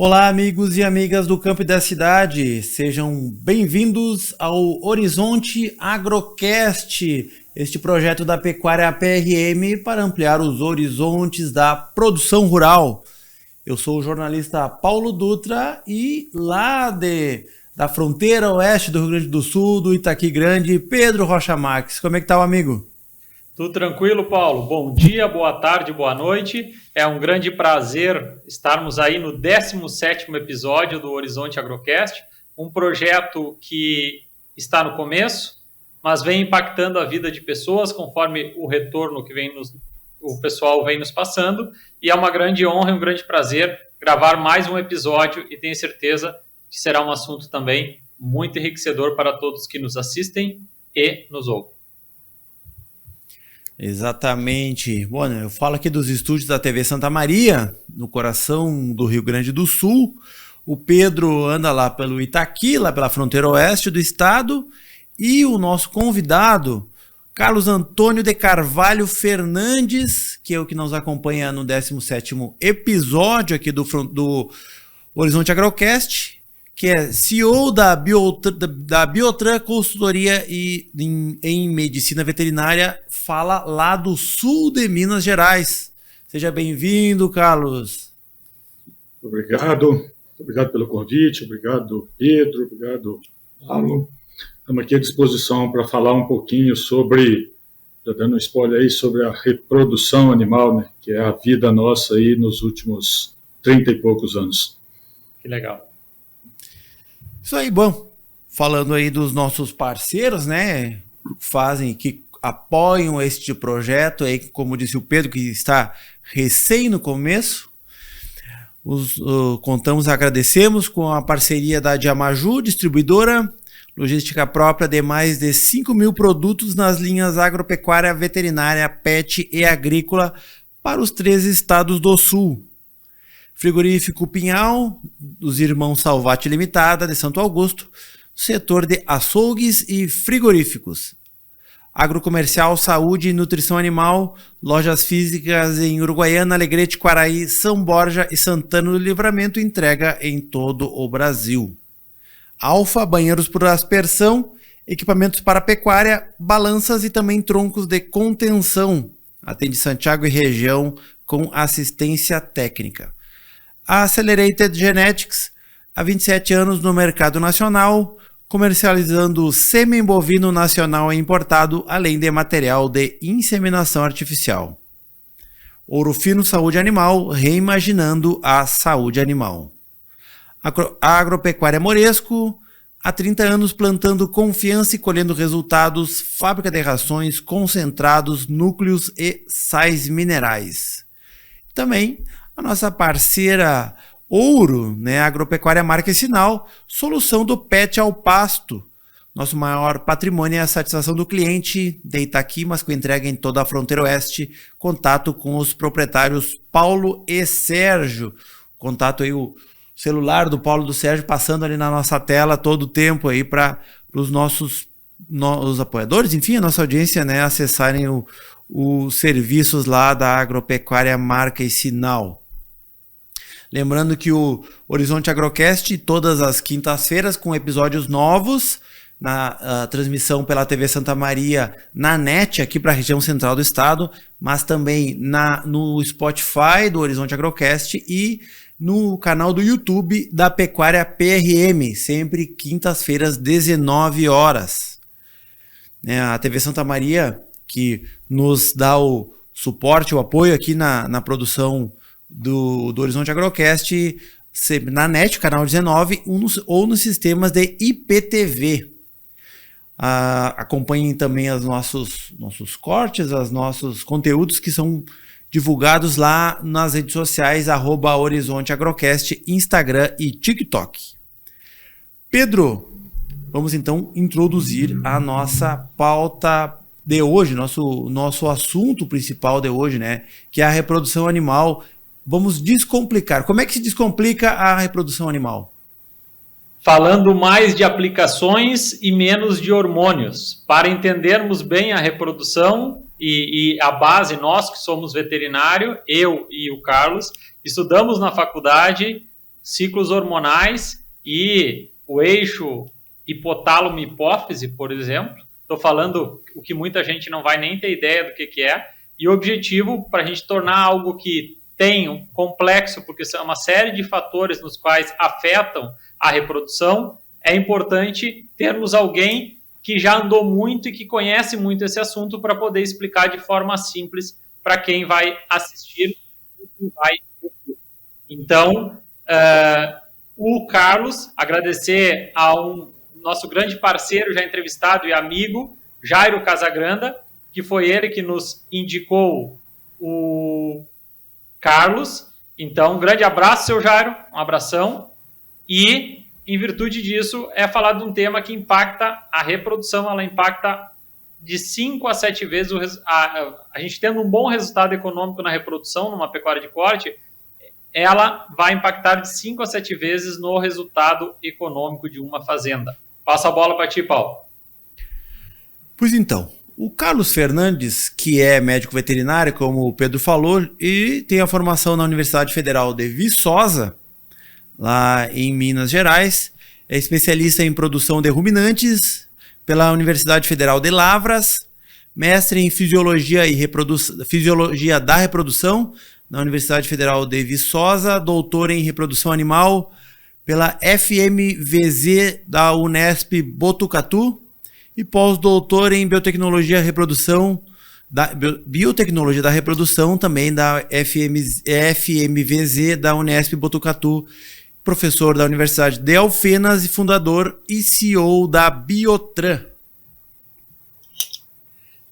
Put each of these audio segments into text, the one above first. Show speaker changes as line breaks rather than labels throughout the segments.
Olá, amigos e amigas do campo e da cidade, sejam bem-vindos ao Horizonte Agrocast, este projeto da Pecuária PRM para ampliar os horizontes da produção rural. Eu sou o jornalista Paulo Dutra e lá da fronteira oeste do Rio Grande do Sul, do Itaqui Grande, Pedro Rocha Marques. Como é que tá, o amigo?
Tudo tranquilo, Paulo? Bom dia, boa tarde, boa noite. É um grande prazer estarmos aí no 17º episódio do Horizonte Agrocast, um projeto que está no começo, mas vem impactando a vida de pessoas conforme o retorno que o pessoal vem nos passando, e é uma grande honra e um grande prazer gravar mais um episódio e tenho certeza que será um assunto também muito enriquecedor para todos que nos assistem e nos ouvem.
Exatamente. Bom, eu falo aqui dos estúdios da TV Santa Maria, no coração do Rio Grande do Sul. O Pedro anda lá pelo Itaqui, lá pela fronteira oeste do estado. E o nosso convidado, Carlos Antônio de Carvalho Fernandes, que é o que nos acompanha no 17º episódio aqui do Horizonte Agrocast, que é CEO da Biotran Consultoria em Medicina Veterinária, fala lá do sul de Minas Gerais. Seja bem-vindo, Carlos.
Obrigado pelo convite, obrigado, Pedro, obrigado, Paulo. Estamos aqui à disposição para falar um pouquinho sobre, já dando um spoiler aí, sobre a reprodução animal, né, que é a vida nossa aí nos últimos 30 e poucos anos.
Que legal.
Isso aí, bom, falando aí dos nossos parceiros, né, que apoiam este projeto, aí, como disse o Pedro, que está recém no começo, agradecemos com a parceria da Diamaju, distribuidora, logística própria de mais de 5.000 produtos nas linhas agropecuária, veterinária, pet e agrícola para os 13 estados do sul. Frigorífico Pinhal, dos irmãos Salvati Limitada, de Santo Augusto, setor de açougues e frigoríficos. Agrocomercial, saúde e nutrição animal, lojas físicas em Uruguaiana, Alegrete, Quaraí, São Borja e Santana do Livramento, entrega em todo o Brasil. Alfa, banheiros por aspersão, equipamentos para pecuária, balanças e também troncos de contenção. Atende Santiago e região com assistência técnica. A Accelerated Genetics, há 27 anos no mercado nacional, comercializando sêmen bovino nacional e importado, além de material de inseminação artificial. Ouro Fino Saúde Animal, reimaginando a saúde animal. A Agropecuária Moresco, há 30 anos plantando confiança e colhendo resultados, fábrica de rações, concentrados, núcleos e sais minerais. Também a nossa parceira Ouro, né, Agropecuária Marca e Sinal, solução do pet ao pasto. Nosso maior patrimônio é a satisfação do cliente de Itaqui, mas com entrega em toda a fronteira oeste. Contato com os proprietários Paulo e Sérgio. Contato aí, o celular do Paulo e do Sérgio passando ali na nossa tela todo o tempo aí para os nossos apoiadores, enfim, a nossa audiência, né, acessarem os serviços lá da Agropecuária Marca e Sinal. Lembrando que o Horizonte Agrocast, todas as quintas-feiras, com episódios novos, na transmissão pela TV Santa Maria, na NET, aqui para a região central do estado, mas também no Spotify do Horizonte Agrocast e no canal do YouTube da Pecuária PRM, sempre quintas-feiras, 19 horas. A TV Santa Maria, que nos dá o suporte, o apoio aqui na produção do Horizonte Agrocast, na NET, canal 19, ou nos sistemas de IPTV. Acompanhem também os nossos cortes, os nossos conteúdos que são divulgados lá nas redes sociais, @Horizonte Agrocast, Instagram e TikTok. Pedro, vamos então introduzir a nossa pauta de hoje, nosso assunto principal de hoje, né? Que é a reprodução animal. Vamos descomplicar. Como é que se descomplica a reprodução animal?
Falando mais de aplicações e menos de hormônios. Para entendermos bem a reprodução e a base, nós que somos veterinário, eu e o Carlos, estudamos na faculdade ciclos hormonais e o eixo hipotálamo-hipófise, por exemplo. Estou falando o que muita gente não vai nem ter ideia do que é. E o objetivo, para a gente tornar algo que tem um complexo, porque são uma série de fatores nos quais afetam a reprodução, é importante termos alguém que já andou muito e que conhece muito esse assunto para poder explicar de forma simples para quem vai assistir e quem vai ouvir. Então, o Carlos, agradecer ao nosso grande parceiro, já entrevistado e amigo, Jairo Casagranda, que foi ele que nos indicou o Carlos. Então, um grande abraço, seu Jairo, um abração. E, em virtude disso, é falar de um tema que impacta a reprodução, ela impacta de 5 a 7 vezes a gente tendo um bom resultado econômico na reprodução, numa pecuária de corte, ela vai impactar de 5 a 7 vezes no resultado econômico de uma fazenda. Passa a bola para ti, Paulo.
Pois então, o Carlos Fernandes, que é médico veterinário, como o Pedro falou, e tem a formação na Universidade Federal de Viçosa, lá em Minas Gerais, é especialista em produção de ruminantes pela Universidade Federal de Lavras, mestre em Fisiologia Fisiologia da Reprodução na Universidade Federal de Viçosa, doutor em Reprodução Animal pela FMVZ da Unesp Botucatu e pós-doutor em Biotecnologia Biotecnologia da Reprodução também da FMVZ da Unesp Botucatu, professor da Universidade de Alfenas e fundador e CEO da Biotran.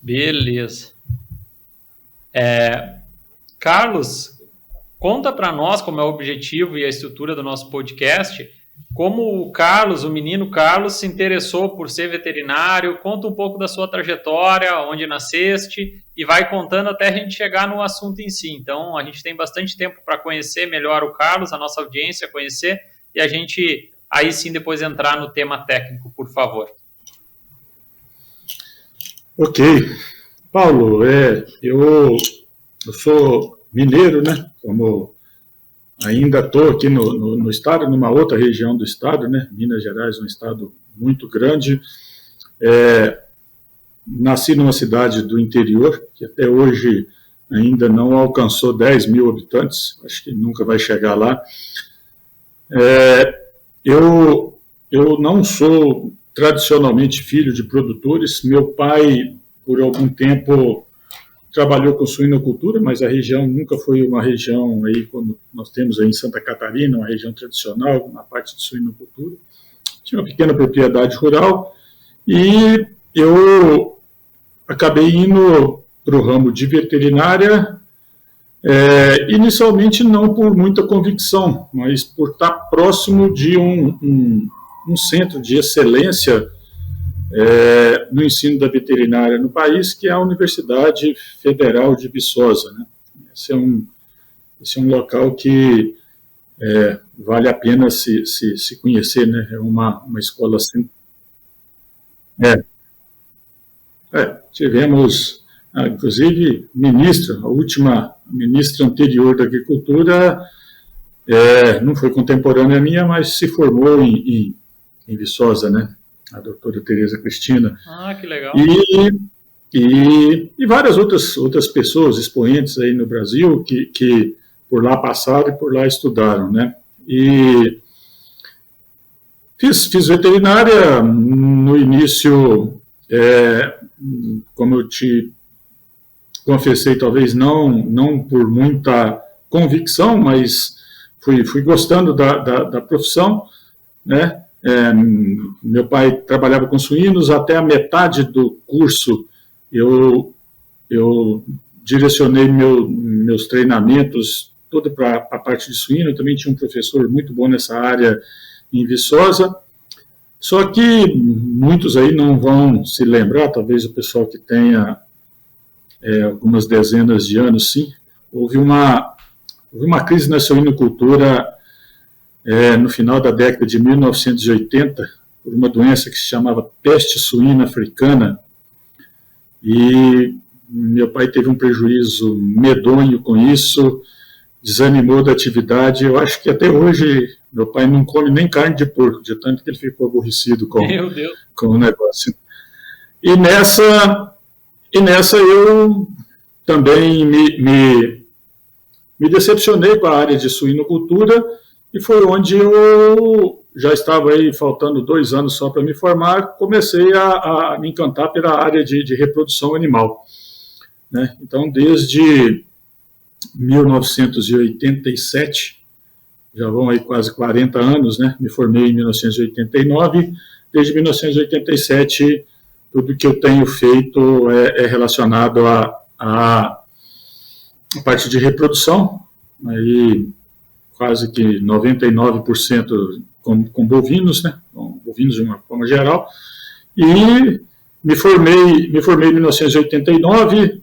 Beleza. Carlos, conta para nós como é o objetivo e a estrutura do nosso podcast, como o Carlos, o menino Carlos, se interessou por ser veterinário. Conta um pouco da sua trajetória, onde nasceste, e vai contando até a gente chegar no assunto em si. Então, a gente tem bastante tempo para conhecer melhor o Carlos, a nossa audiência conhecer, e a gente aí sim depois entrar no tema técnico, por favor.
Ok. Paulo, eu sou mineiro, né? Como ainda estou aqui no estado, numa outra região do estado, né? Minas Gerais é um estado muito grande. Nasci numa cidade do interior, que até hoje ainda não alcançou 10 mil habitantes, acho que nunca vai chegar lá. Eu não sou tradicionalmente filho de produtores. Meu pai, por algum tempo, trabalhou com suinocultura, mas a região nunca foi uma região, aí, como nós temos aí em Santa Catarina, uma região tradicional na parte de suinocultura. Tinha uma pequena propriedade rural e eu acabei indo para o ramo de veterinária, inicialmente não por muita convicção, mas por estar próximo de um centro de excelência no ensino da veterinária no país, que é a Universidade Federal de Viçosa, né? Esse é um local que vale a pena se conhecer, né? É uma escola assim. Tivemos, inclusive, a última ministra anterior da Agricultura, não foi contemporânea minha, mas se formou em Viçosa, né? A doutora Tereza Cristina.
Ah, que legal.
E várias outras pessoas, expoentes aí no Brasil, que por lá passaram e por lá estudaram, né? E fiz veterinária no início, como eu te confessei, talvez não por muita convicção, mas fui gostando da profissão, né? Meu pai trabalhava com suínos. Até a metade do curso eu direcionei meus treinamentos todo para a parte de suíno. Eu também tinha um professor muito bom nessa área em Viçosa, só que muitos aí não vão se lembrar, talvez o pessoal que tenha algumas dezenas de anos, sim. Houve uma crise na suinocultura no final da década de 1980, por uma doença que se chamava peste suína africana, e meu pai teve um prejuízo medonho com isso, desanimou da atividade. Eu acho que até hoje meu pai não come nem carne de porco, de tanto que ele ficou aborrecido com o negócio. E nessa eu também me decepcionei com a área de suinocultura, e foi onde eu já estava aí faltando 2 anos só para me formar, comecei a me encantar pela área de reprodução animal, né? Então, desde 1987, já vão aí quase 40 anos, né? Me formei em 1989, desde 1987, tudo que eu tenho feito é relacionado à parte de reprodução, aí quase que 99% com bovinos, né? Com bovinos de uma forma geral, e me formei em 1989,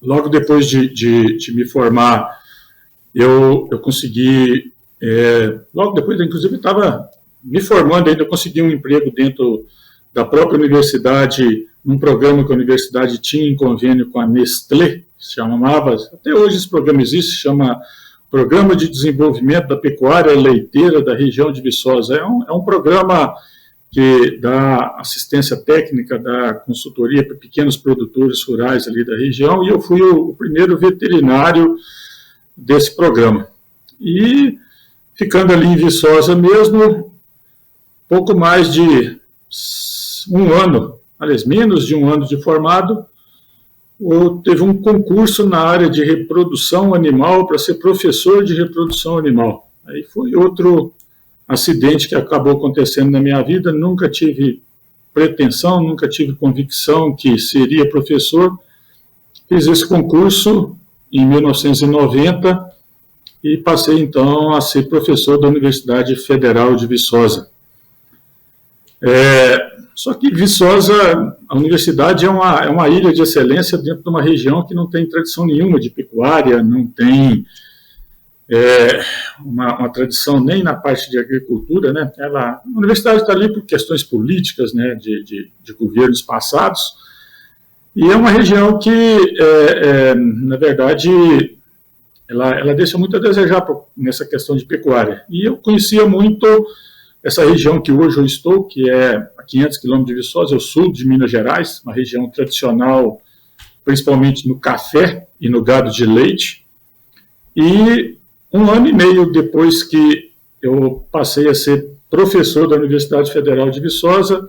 logo depois de me formar, eu consegui, logo depois, inclusive, estava me formando ainda, eu consegui um emprego dentro da própria universidade, num programa que a universidade tinha em convênio com a Nestlé, se chamava, até hoje esse programa existe, se chama Programa de Desenvolvimento da Pecuária Leiteira da região de Viçosa. É um programa que dá assistência técnica, dá consultoria para pequenos produtores rurais ali da região, e eu fui o primeiro veterinário desse programa. E ficando ali em Viçosa mesmo, pouco mais de 1 ano, aliás, menos de 1 ano de formado, teve um concurso na área de reprodução animal para ser professor de reprodução animal. Aí foi outro acidente que acabou acontecendo na minha vida. Nunca tive pretensão, nunca tive convicção que seria professor. Fiz esse concurso em 1990 e passei então a ser professor da Universidade Federal de Viçosa. Só que Viçosa, a universidade é uma ilha de excelência dentro de uma região que não tem tradição nenhuma de pecuária, não tem uma tradição nem na parte de agricultura, né? A universidade está ali por questões políticas, né, de governos passados, e é uma região que, na verdade, ela deixa muito a desejar nessa questão de pecuária. E eu conhecia muito essa região que hoje eu estou, que é a 500 quilômetros de Viçosa, é o sul de Minas Gerais, uma região tradicional, principalmente no café e no gado de leite. E 1 ano e meio depois que eu passei a ser professor da Universidade Federal de Viçosa,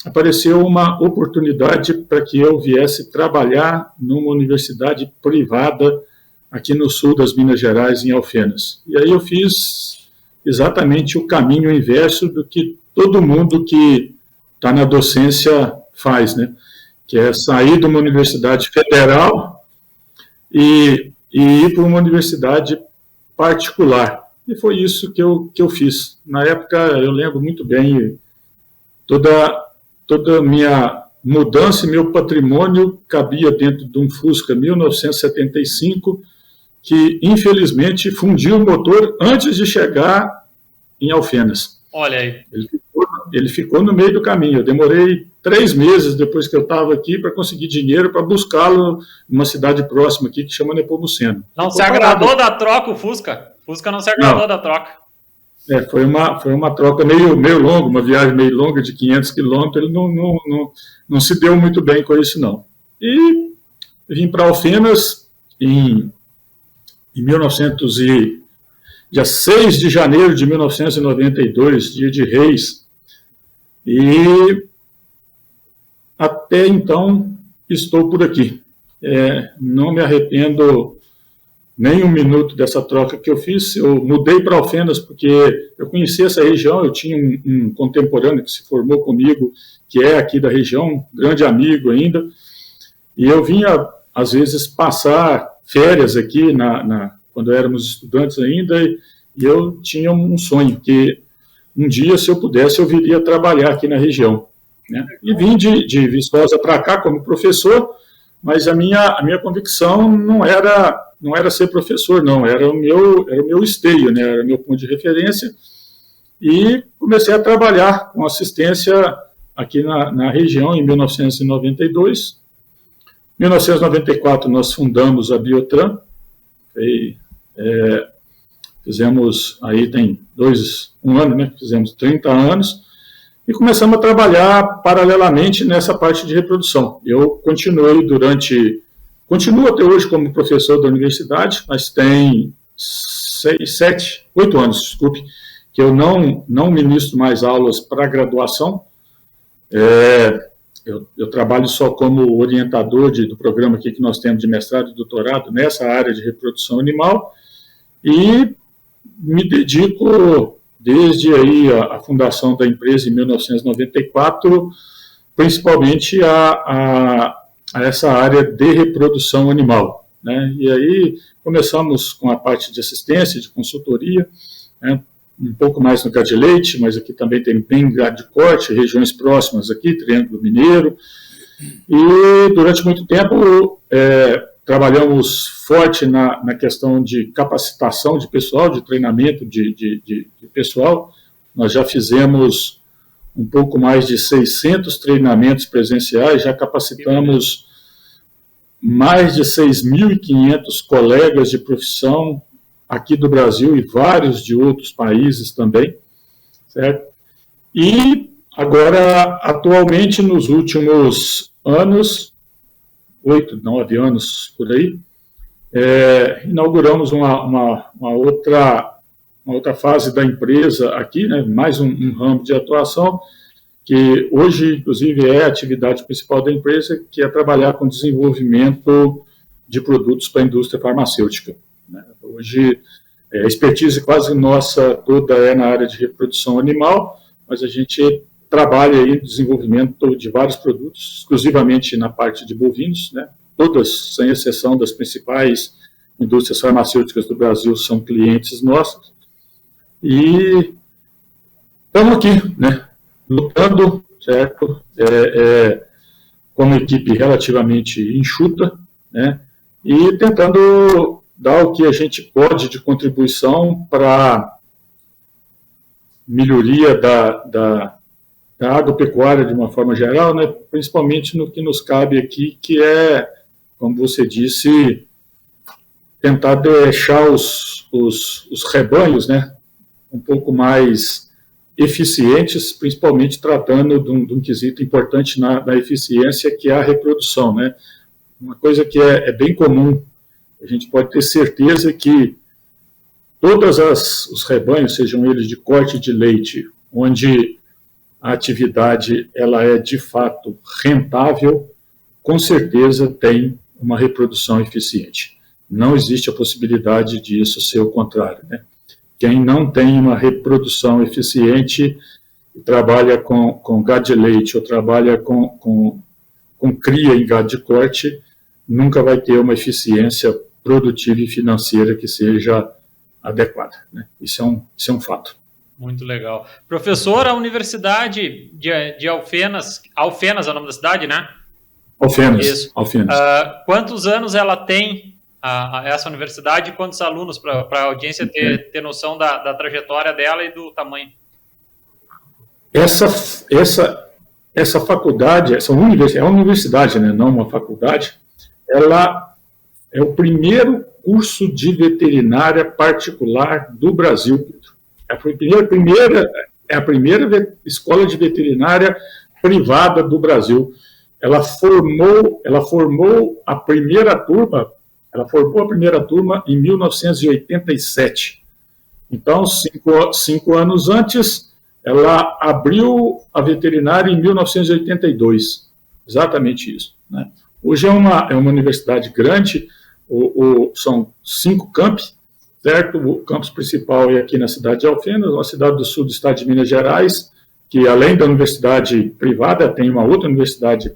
apareceu uma oportunidade para que eu viesse trabalhar numa universidade privada aqui no sul das Minas Gerais, em Alfenas. E aí eu fiz exatamente o caminho inverso do que todo mundo que está na docência faz, né? Que é sair de uma universidade federal e ir para uma universidade particular. E foi isso que eu fiz. Na época, eu lembro muito bem, toda a minha mudança e meu patrimônio cabia dentro de um Fusca 1975, que, infelizmente, fundiu o motor antes de chegar em Alfenas.
Olha aí.
Ele ficou no meio do caminho. Eu demorei 3 meses depois que eu estava aqui para conseguir dinheiro para buscá-lo numa cidade próxima aqui, que chama Nepomuceno.
Não se agradou da troca o Fusca? O Fusca não se agradou da troca.
Foi uma troca meio longa, uma viagem meio longa de 500 quilômetros. Ele não se deu muito bem com isso, não. E vim para Alfenas em 1900 dia 6 de janeiro de 1992, dia de Reis, e até então estou por aqui. Não me arrependo nem 1 minuto dessa troca que eu fiz. Eu mudei para Alfenas porque eu conhecia essa região, eu tinha um contemporâneo que se formou comigo, que é aqui da região, um grande amigo ainda, e eu vinha, às vezes, passar férias aqui quando éramos estudantes ainda, e eu tinha um sonho, que um dia, se eu pudesse, eu viria trabalhar aqui na região, né? E vim de Viçosa para cá como professor, mas a minha convicção não era ser professor, não, era o meu esteio, né? Era o meu ponto de referência, e comecei a trabalhar com assistência aqui na região em 1992. Em 1994, nós fundamos a Biotran, Fizemos, aí tem um ano, né? Fizemos 30 anos e começamos a trabalhar paralelamente nessa parte de reprodução. Eu continuo até hoje como professor da universidade, mas tem 8 anos, desculpe, que eu não ministro mais aulas para graduação. Eu trabalho só como orientador do programa aqui que nós temos de mestrado e doutorado nessa área de reprodução animal e me dedico desde aí a fundação da empresa em 1994, principalmente a essa área de reprodução animal, né? E aí começamos com a parte de assistência, de consultoria, né? Um pouco mais no gado de leite, mas aqui também tem bem gado de corte, regiões próximas aqui, Triângulo Mineiro. E durante muito tempo trabalhamos forte na questão de capacitação de pessoal, de treinamento de pessoal. Nós já fizemos um pouco mais de 600 treinamentos presenciais, já capacitamos mais de 6.500 colegas de profissão aqui do Brasil e vários de outros países também, certo? E agora, atualmente, nos últimos anos, 8, 9 anos por aí, inauguramos uma outra fase da empresa aqui, né, mais um ramo de atuação, que hoje, inclusive, é a atividade principal da empresa, que é trabalhar com desenvolvimento de produtos para a indústria farmacêutica. Hoje, a expertise quase nossa toda é na área de reprodução animal, mas a gente trabalha aí no desenvolvimento de vários produtos, exclusivamente na parte de bovinos, né? Todas, sem exceção das principais indústrias farmacêuticas do Brasil, são clientes nossos. E estamos aqui, né? Lutando, certo? Com uma equipe relativamente enxuta, né? E tentando dar o que a gente pode de contribuição para melhoria da agropecuária de uma forma geral, né, principalmente no que nos cabe aqui, que é, como você disse, tentar deixar os rebanhos, né, um pouco mais eficientes, principalmente tratando de um quesito importante na eficiência, que é a reprodução, né. Uma coisa que é bem comum, a gente pode ter certeza que todos os rebanhos, sejam eles de corte de leite, onde a atividade ela é de fato rentável, com certeza tem uma reprodução eficiente. Não existe a possibilidade disso ser o contrário, né? Quem não tem uma reprodução eficiente, trabalha com gado de leite ou trabalha com cria em gado de corte, nunca vai ter uma eficiência produtiva e financeira que seja adequada, né? Isso é um fato.
Muito legal. Professor, a Universidade de Alfenas é o nome da cidade, né?
Alfenas.
Isso.
Alfenas.
Quantos anos ela tem, essa universidade, e quantos alunos, para a audiência ter noção da trajetória dela e do tamanho?
Essa faculdade, é uma universidade, né, não uma faculdade, ela é o primeiro curso de veterinária particular do Brasil, Pedro. É a primeira escola de veterinária privada do Brasil. Ela formou a primeira turma em 1987. Então, cinco anos antes, ela abriu a veterinária em 1982. Exatamente isso, né? Hoje é uma universidade grande, são 5 campi, certo? O campus principal é aqui na cidade de Alfenas, uma cidade do sul do estado de Minas Gerais, que além da universidade privada, tem uma outra universidade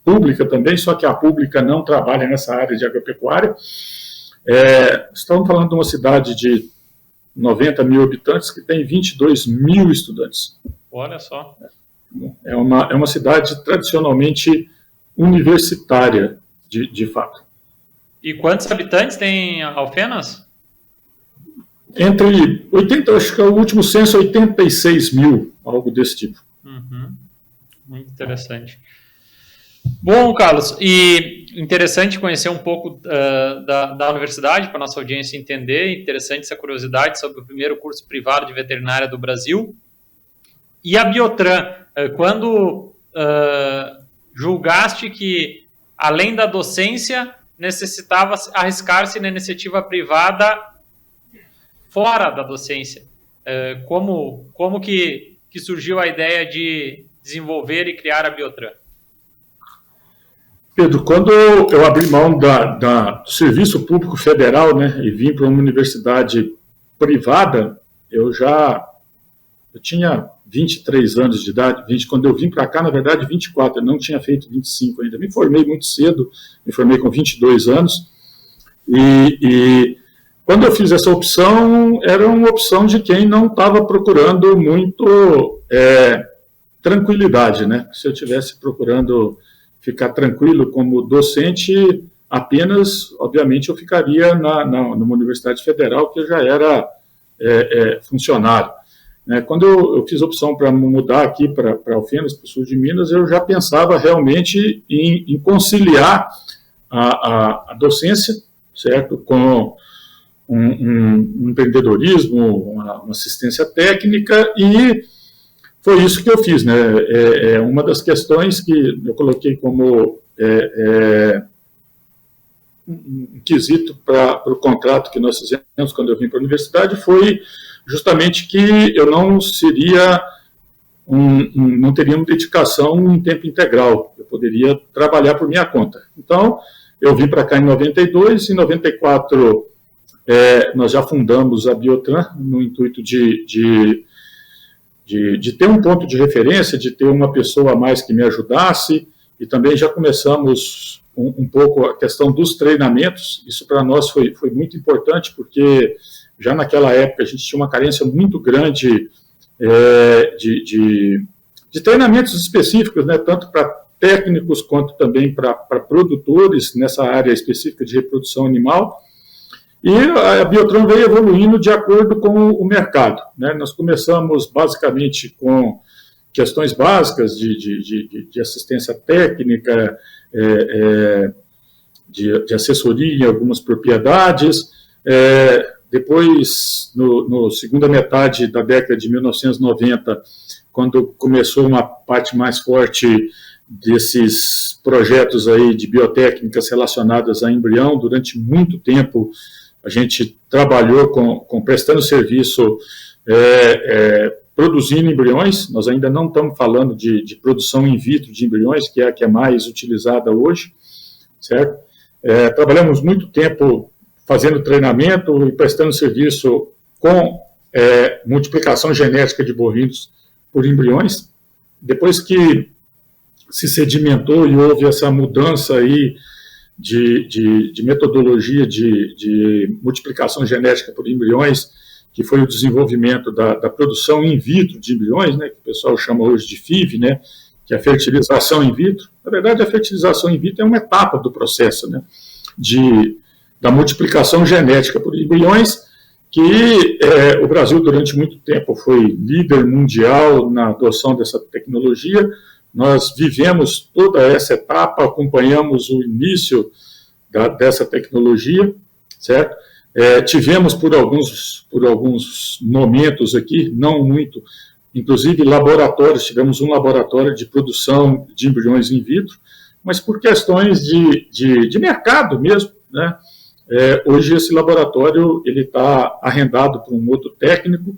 pública também, só que a pública não trabalha nessa área de agropecuária. Estamos falando de uma cidade de 90 mil habitantes que tem 22 mil estudantes.
Olha só.
É uma cidade tradicionalmente universitária, de fato.
E quantos habitantes tem Alfenas?
Entre 80, acho que é o último censo, 86 mil, algo desse tipo.
Uhum. Muito interessante. Bom, Carlos, e interessante conhecer um pouco da universidade, para a nossa audiência entender, interessante essa curiosidade sobre o primeiro curso privado de veterinária do Brasil. E a Biotran, quando julgaste que, além da docência, necessitava arriscar-se na iniciativa privada fora da docência, como que surgiu a ideia de desenvolver e criar a Biotran?
Pedro, quando eu abri mão do serviço público federal, né, e vim para uma universidade privada, eu tinha 23 anos de idade, quando eu vim para cá, na verdade, 24, eu não tinha feito 25 ainda. Me formei muito cedo, me formei com 22 anos, e quando eu fiz essa opção, era uma opção de quem não estava procurando muito tranquilidade, né? Se eu estivesse procurando ficar tranquilo como docente, apenas, obviamente, eu ficaria numa universidade federal, que eu já era funcionário. Quando eu fiz a opção para mudar aqui para Alfenas, para o sul de Minas, eu já pensava realmente em conciliar a docência, certo, com um empreendedorismo, uma assistência técnica, e foi isso que eu fiz, né? Uma das questões que eu coloquei como um quesito para o contrato que nós fizemos quando eu vim para a universidade foi justamente que eu não seria não teria uma dedicação em tempo integral, eu poderia trabalhar por minha conta. Então, eu vim para cá em 92, em 94 nós já fundamos a Biotran no intuito de ter um ponto de referência, de ter uma pessoa a mais que me ajudasse, e também já começamos um pouco a questão dos treinamentos. Isso para nós foi muito importante, porque já naquela época a gente tinha uma carência muito grande de treinamentos específicos, né, tanto para técnicos quanto também para produtores nessa área específica de reprodução animal. E a Biotran veio evoluindo de acordo com o mercado, né? Nós começamos basicamente com questões básicas de assistência técnica, de assessoria em algumas propriedades. Depois, no segunda metade da década de 1990, quando começou uma parte mais forte desses projetos aí de biotécnicas relacionadas a embrião, durante muito tempo a gente trabalhou prestando serviço, produzindo embriões. Nós ainda não estamos falando de produção in vitro de embriões, que é a que é mais utilizada hoje, certo? Trabalhamos muito tempo fazendo treinamento e prestando serviço com multiplicação genética de bovinos por embriões. Depois que se sedimentou e houve essa mudança aí de metodologia de multiplicação genética por embriões, que foi o desenvolvimento da produção in vitro de embriões, né, que o pessoal chama hoje de FIV, né, que é a fertilização in vitro. Na verdade, a fertilização in vitro é uma etapa do processo, né, da multiplicação genética por embriões, que o Brasil, durante muito tempo, foi líder mundial na adoção dessa tecnologia. Nós vivemos toda essa etapa, acompanhamos o início dessa tecnologia, certo? Tivemos por alguns momentos aqui, não muito, inclusive laboratórios, tivemos um laboratório de produção de embriões in vitro, mas por questões de mercado mesmo, né? Hoje esse laboratório ele está arrendado por um outro técnico,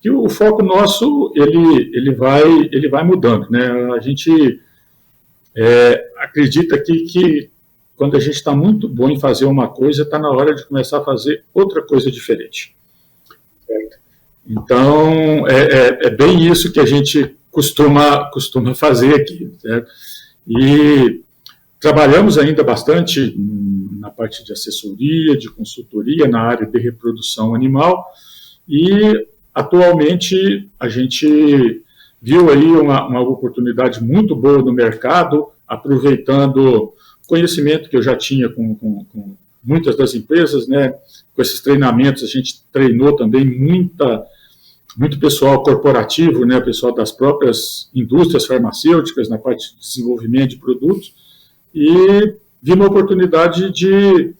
que o foco nosso ele vai mudando, né? A gente acredita que quando a gente está muito bom em fazer uma coisa, está na hora de começar a fazer outra coisa diferente. Certo? Então, é bem isso que a gente costuma fazer aqui. Certo? E trabalhamos ainda bastante na parte de assessoria, de consultoria, na área de reprodução animal, e atualmente a gente viu aí uma oportunidade muito boa no mercado, aproveitando conhecimento que eu já tinha com muitas das empresas, né? Com esses treinamentos a gente treinou também muito pessoal corporativo, né, pessoal das próprias indústrias farmacêuticas na parte de desenvolvimento de produtos, e vi uma oportunidade de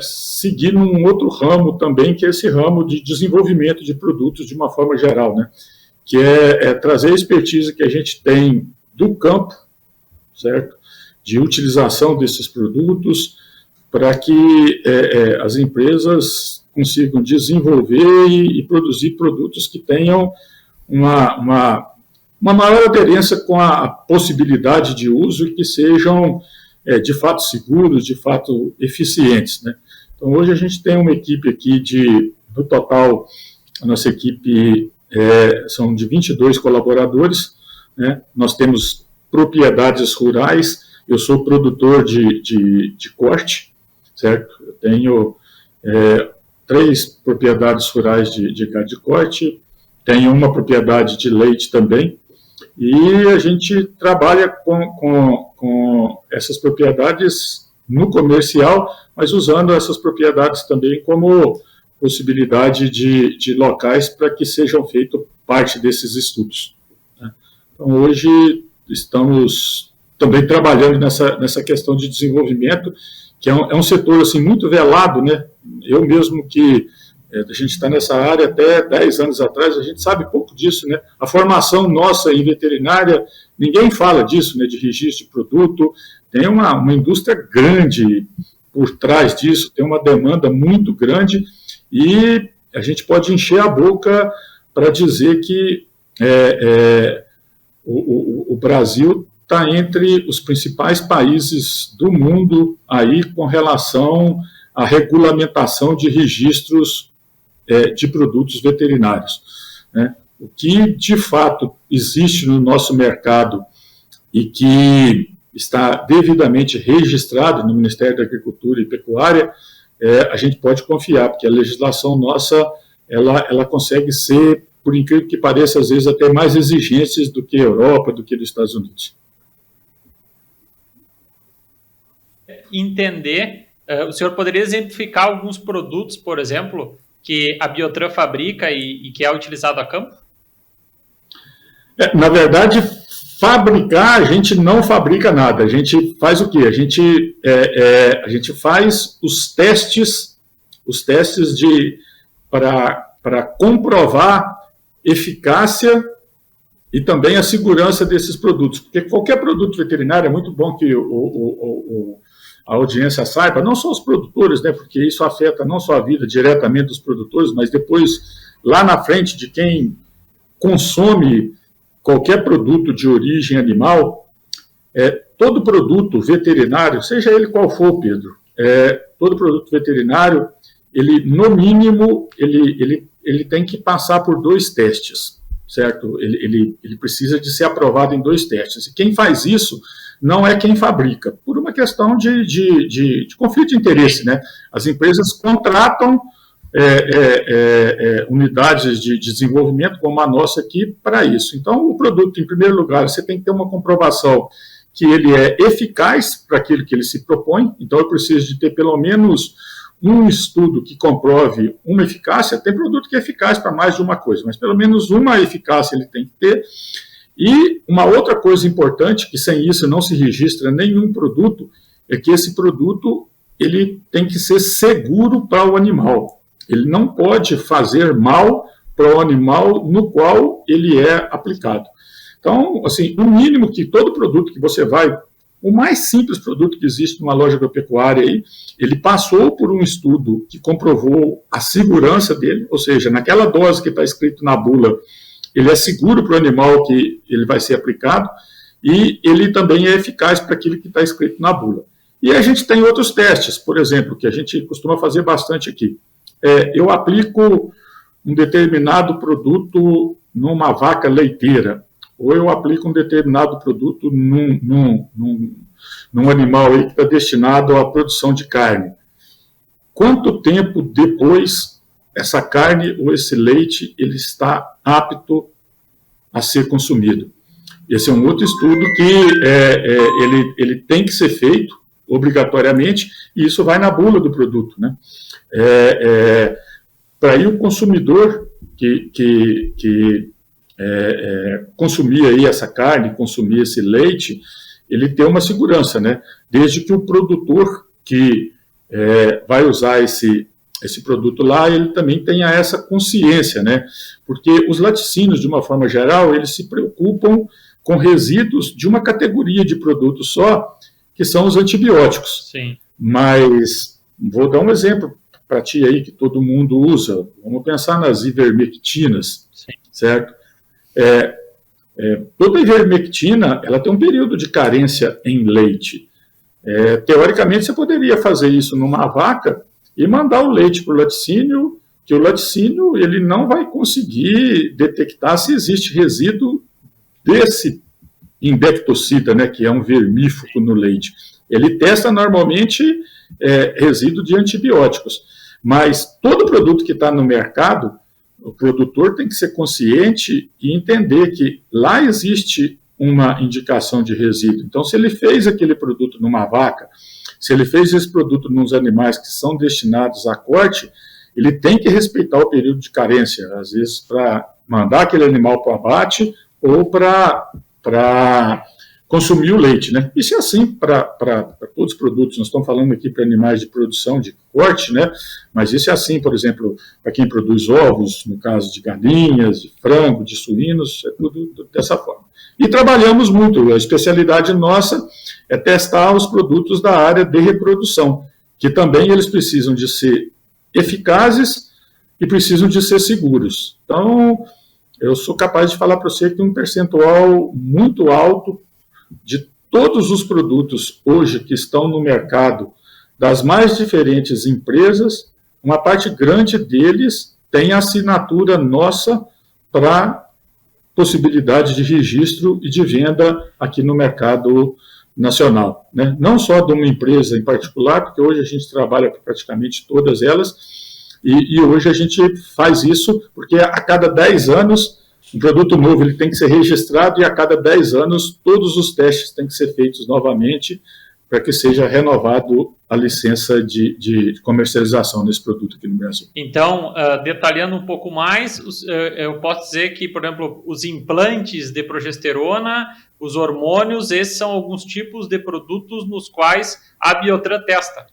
seguir num outro ramo também, que é esse ramo de desenvolvimento de produtos de uma forma geral, né, que é trazer a expertise que a gente tem do campo, certo, de utilização desses produtos, para que as empresas consigam desenvolver e produzir produtos que tenham uma maior aderência com a possibilidade de uso e que sejam, de fato, seguros, de fato, eficientes, né? Então, hoje a gente tem uma equipe aqui no total, a nossa equipe são de 22 colaboradores, né? Nós temos propriedades rurais, eu sou produtor de corte, certo? Eu tenho 3 propriedades rurais de gado de corte, tenho uma propriedade de leite também, e a gente trabalha com essas propriedades no comercial, mas usando essas propriedades também como possibilidade de locais para que sejam feitos parte desses estudos, né? Então, hoje estamos também trabalhando nessa questão de desenvolvimento, que é um setor assim, muito velado, né? Eu mesmo que a gente está nessa área até 10 anos atrás, a gente sabe pouco disso, né? A formação nossa em veterinária, ninguém fala disso, né? De registro de produto, tem uma indústria grande por trás disso, tem uma demanda muito grande, e a gente pode encher a boca para dizer que o Brasil está entre os principais países do mundo aí com relação à regulamentação de registros de produtos veterinários, né? O que, de fato, existe no nosso mercado e que está devidamente registrado no Ministério da Agricultura e Pecuária, a gente pode confiar, porque a legislação nossa, ela consegue ser, por incrível que pareça, às vezes até mais exigentes do que a Europa, do que os Estados Unidos.
Entender, o senhor poderia exemplificar alguns produtos, por exemplo, que a Biotran fabrica e que é utilizado a campo?
Na verdade, fabricar, a gente não fabrica nada. A gente faz o quê? A gente faz os testes para comprovar eficácia e também a segurança desses produtos. Porque qualquer produto veterinário, é muito bom que a audiência saiba, não só os produtores, né, porque isso afeta não só a vida diretamente dos produtores, mas depois, lá na frente, de quem consome qualquer produto de origem animal, todo produto veterinário, seja ele qual for, Pedro, todo produto veterinário, ele, no mínimo, ele tem que passar por 2 testes, certo? Ele precisa de ser aprovado em 2 testes. E quem faz isso não é quem fabrica, por uma questão de conflito de interesse, né? As empresas contratam unidades de desenvolvimento, como a nossa aqui, para isso. Então, o produto, em primeiro lugar, você tem que ter uma comprovação que ele é eficaz para aquilo que ele se propõe. Então, eu preciso de ter pelo menos um estudo que comprove uma eficácia. Tem produto que é eficaz para mais de uma coisa, mas pelo menos uma eficácia ele tem que ter. E uma outra coisa importante, que sem isso não se registra nenhum produto, é que esse produto ele tem que ser seguro para o animal. Ele não pode fazer mal para o animal no qual ele é aplicado. Então, assim, o mínimo que todo produto que você vai, o mais simples produto que existe numa loja agropecuária aí, ele passou por um estudo que comprovou a segurança dele, ou seja, naquela dose que está escrito na bula, ele é seguro para o animal que ele vai ser aplicado e ele também é eficaz para aquilo que está escrito na bula. E a gente tem outros testes, por exemplo, que a gente costuma fazer bastante aqui. Eu aplico um determinado produto numa vaca leiteira, ou eu aplico um determinado produto num animal aí que está destinado à produção de carne. Quanto tempo depois essa carne ou esse leite ele está apto a ser consumido? Esse é um outro estudo que ele tem que ser feito obrigatoriamente, e isso vai na bula do produto, né? Para aí o consumidor consumir aí essa carne, consumir esse leite, ele tem uma segurança, né? Desde que o produtor que vai usar esse produto lá, ele também tenha essa consciência, né? Porque os laticínios, de uma forma geral, eles se preocupam com resíduos de uma categoria de produtos só, que são os antibióticos.
Sim.
Mas, vou dar um exemplo para ti aí, que todo mundo usa. Vamos pensar nas ivermectinas,
sim,
certo? Toda ivermectina, ela tem um período de carência em leite. Teoricamente, você poderia fazer isso numa vaca e mandar o leite para o laticínio, que o laticínio ele não vai conseguir detectar se existe resíduo desse indectocida, né, que é um vermífugo no leite. Ele testa normalmente resíduo de antibióticos, mas todo produto que está no mercado, o produtor tem que ser consciente e entender que lá existe uma indicação de resíduo. Então, se ele fez aquele produto numa vaca, se ele fez esse produto nos animais que são destinados a corte, ele tem que respeitar o período de carência, às vezes para mandar aquele animal para o abate ou para consumir o leite, né? Isso é assim para todos os produtos. Nós estamos falando aqui para animais de produção, de corte, né? Mas isso é assim, por exemplo, para quem produz ovos, no caso de galinhas, de frango, de suínos, é tudo dessa forma. E trabalhamos muito, a especialidade nossa é testar os produtos da área de reprodução, que também eles precisam de ser eficazes e precisam de ser seguros. Então, eu sou capaz de falar para você que um percentual muito alto de todos os produtos hoje que estão no mercado, das mais diferentes empresas, uma parte grande deles tem assinatura nossa para possibilidade de registro e de venda aqui no mercado nacional, né? Não só de uma empresa em particular, porque hoje a gente trabalha com praticamente todas elas, e hoje a gente faz isso porque a cada 10 anos um produto novo ele tem que ser registrado e a cada 10 anos todos os testes têm que ser feitos novamente para que seja renovado a licença de comercialização desse produto aqui no Brasil.
Então, detalhando um pouco mais, eu posso dizer que, por exemplo, os implantes de progesterona, os hormônios, esses são alguns tipos de produtos nos quais a Biotran testa.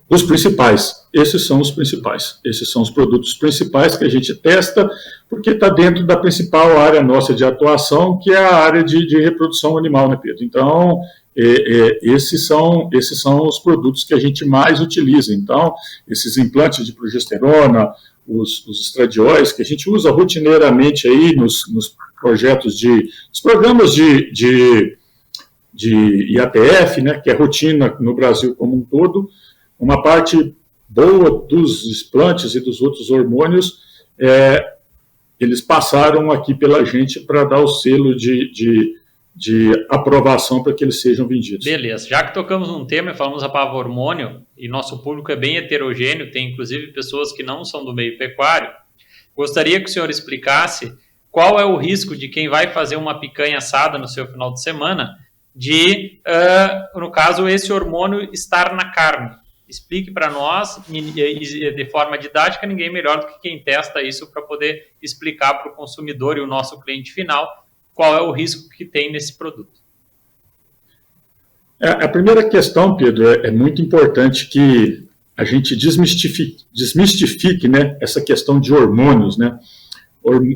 Os principais, esses são os principais. Esses são os produtos principais que a gente testa, porque está dentro da principal área nossa de atuação, que é a área de reprodução animal, né, Pedro? Então, esses são os produtos que a gente mais utiliza. Então, esses implantes de progesterona, os estradióis, que a gente usa rotineiramente aí nos projetos nos programas de IATF, né, que é rotina no Brasil como um todo. Uma parte boa dos implantes e dos outros hormônios, eles passaram aqui pela gente para dar o selo de aprovação para que eles sejam vendidos.
Beleza, já que tocamos num tema e falamos a palavra hormônio, e nosso público é bem heterogêneo, tem inclusive pessoas que não são do meio pecuário, gostaria que o senhor explicasse qual é o risco de quem vai fazer uma picanha assada no seu final de semana, no caso, esse hormônio estar na carne. Explique para nós, de forma didática, ninguém melhor do que quem testa isso para poder explicar para o consumidor e o nosso cliente final qual é o risco que tem nesse produto.
A primeira questão, Pedro, é muito importante que a gente desmistifique, né, essa questão de hormônios, né?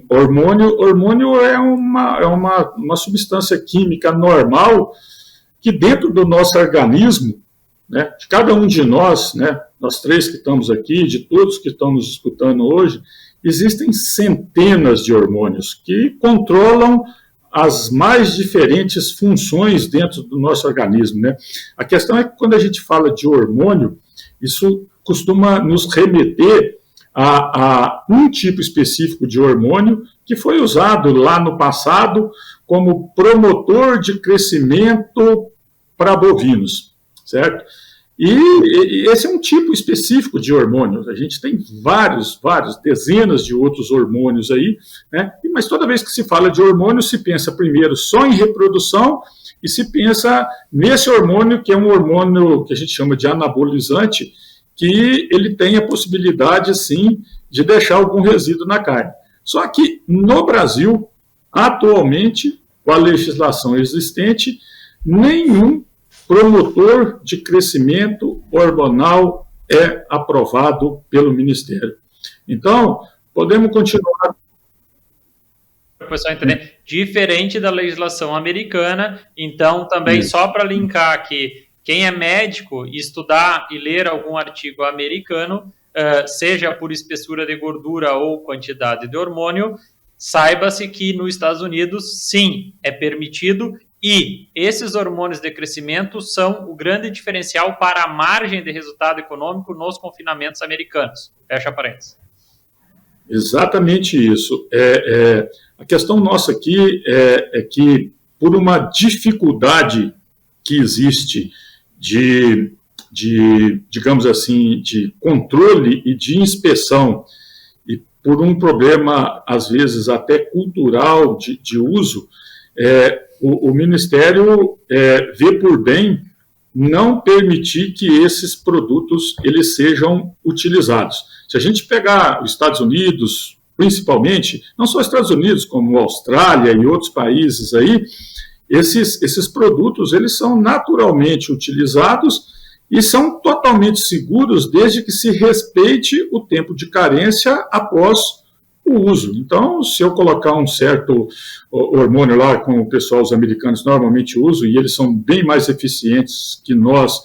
Hormônio é uma substância química normal que dentro do nosso organismo, né, de cada um de nós, né, nós três que estamos aqui, de todos que estão nos escutando hoje, existem centenas de hormônios que controlam as mais diferentes funções dentro do nosso organismo, né? A questão é que quando a gente fala de hormônio, isso costuma nos remeter a um tipo específico de hormônio que foi usado lá no passado como promotor de crescimento para bovinos, certo? E esse é um tipo específico de hormônio. A gente tem vários, dezenas de outros hormônios aí, né? Mas toda vez que se fala de hormônio, se pensa primeiro só em reprodução e se pensa nesse hormônio, que é um hormônio que a gente chama de anabolizante, que ele tem a possibilidade, sim, de deixar algum resíduo na carne. Só que no Brasil, atualmente, com a legislação existente, nenhum promotor de crescimento hormonal é aprovado pelo Ministério. Então, podemos continuar.
Para o pessoal entender, diferente da legislação americana, então também só para linkar aqui, quem é médico e estudar e ler algum artigo americano, seja por espessura de gordura ou quantidade de hormônio, saiba-se que nos Estados Unidos, sim, é permitido, e esses hormônios de crescimento são o grande diferencial para a margem de resultado econômico nos confinamentos americanos. Fecha parênteses.
Exatamente isso. A questão nossa aqui é que, por uma dificuldade que existe digamos assim, de controle e de inspeção, e por um problema, às vezes, até cultural de uso, o Ministério vê por bem não permitir que esses produtos eles sejam utilizados. Se a gente pegar os Estados Unidos, principalmente, não só os Estados Unidos, como a Austrália e outros países aí, esses produtos eles são naturalmente utilizados e são totalmente seguros desde que se respeite o tempo de carência após o uso. Então, se eu colocar um certo hormônio lá, como o pessoal, os americanos normalmente usam, e eles são bem mais eficientes que nós,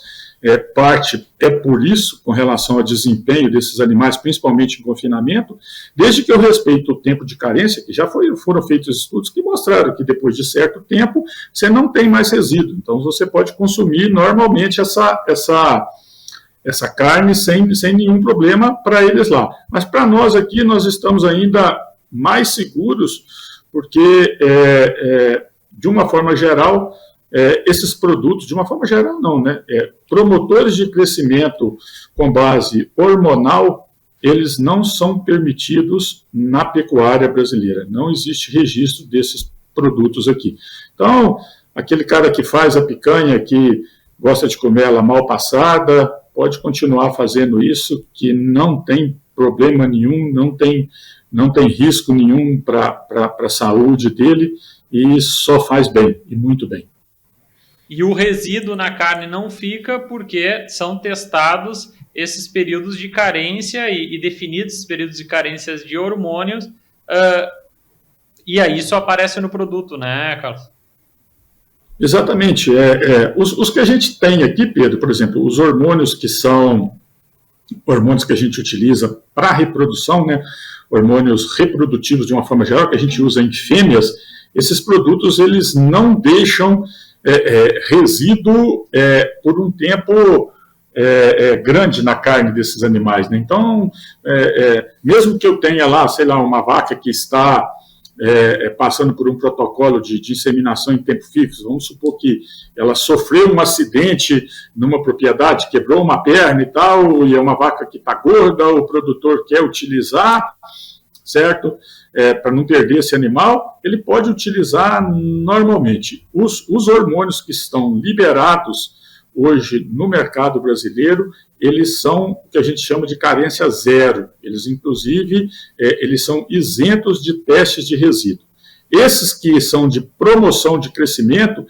parte é por isso, com relação ao desempenho desses animais, principalmente em confinamento, desde que eu respeito o tempo de carência, que já foram feitos estudos que mostraram que depois de certo tempo, você não tem mais resíduo. Então, você pode consumir normalmente essa carne sem nenhum problema para eles lá. Mas para nós aqui, nós estamos ainda mais seguros, porque, de uma forma geral, esses produtos, de uma forma geral não, né? Promotores de crescimento com base hormonal, eles não são permitidos na pecuária brasileira. Não existe registro desses produtos aqui. Então, aquele cara que faz a picanha, que gosta de comer ela mal passada, pode continuar fazendo isso, que não tem problema nenhum, não tem risco nenhum para a saúde dele, e só faz bem, e muito bem.
E o resíduo na carne não fica porque são testados esses períodos de carência e definidos esses períodos de carências de hormônios, e aí só aparece no produto, né, Carlos?
Exatamente. Os que a gente tem aqui, Pedro, por exemplo, os hormônios que são hormônios que a gente utiliza para reprodução, né, hormônios reprodutivos de uma forma geral, que a gente usa em fêmeas, esses produtos eles não deixam resíduo por um tempo grande na carne desses animais, né? Então, mesmo que eu tenha lá, sei lá, uma vaca que está passando por um protocolo de inseminação em tempo fixo, vamos supor que ela sofreu um acidente numa propriedade, quebrou uma perna e tal, e é uma vaca que está gorda, o produtor quer utilizar, certo? Para não perder esse animal, ele pode utilizar normalmente. Os hormônios que estão liberados hoje no mercado brasileiro, eles são o que a gente chama de carência zero. Eles, inclusive, eles são isentos de testes de resíduo. Esses que são de promoção de crescimento,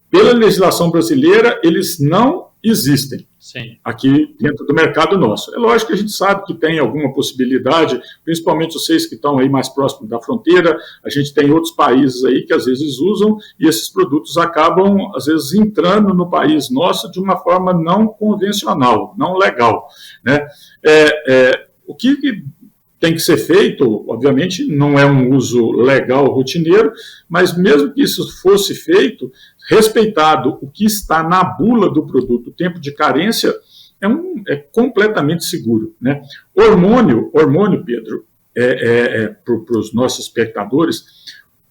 pela legislação brasileira, eles não existem.
Sim.
Aqui dentro do mercado nosso. É lógico que a gente sabe que tem alguma possibilidade, principalmente vocês que estão aí mais próximos da fronteira, a gente tem outros países aí que às vezes usam e esses produtos acabam, às vezes, entrando no país nosso de uma forma não convencional, não legal, né? O que tem que ser feito, obviamente, não é um uso legal rotineiro, mas mesmo que isso fosse feito, respeitado o que está na bula do produto, o tempo de carência, é completamente seguro, né? Hormônio, Pedro, para os nossos espectadores,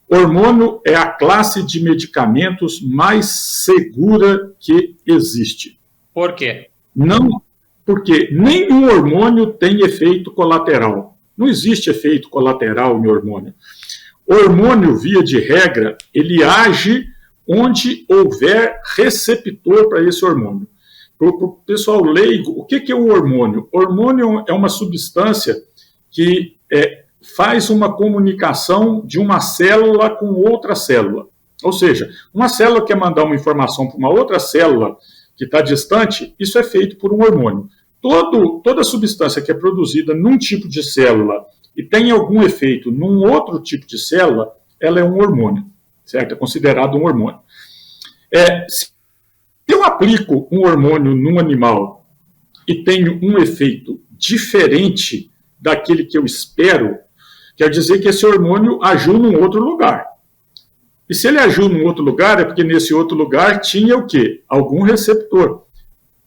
hormônio é a classe de medicamentos mais segura que existe.
Por quê?
Não, porque nenhum hormônio tem efeito colateral. Não existe efeito colateral em hormônio. O hormônio, via de regra, ele age onde houver receptor para esse hormônio. Para o pessoal leigo, o que é o hormônio? O hormônio é uma substância que faz uma comunicação de uma célula com outra célula. Ou seja, uma célula quer mandar uma informação para uma outra célula que está distante, isso é feito por um hormônio. Toda substância que é produzida num tipo de célula e tem algum efeito num outro tipo de célula, ela é um hormônio, certo? É considerado um hormônio. Se eu aplico um hormônio num animal e tenho um efeito diferente daquele que eu espero, quer dizer que esse hormônio agiu num outro lugar. E se ele agiu num outro lugar, é porque nesse outro lugar tinha o quê? Algum receptor.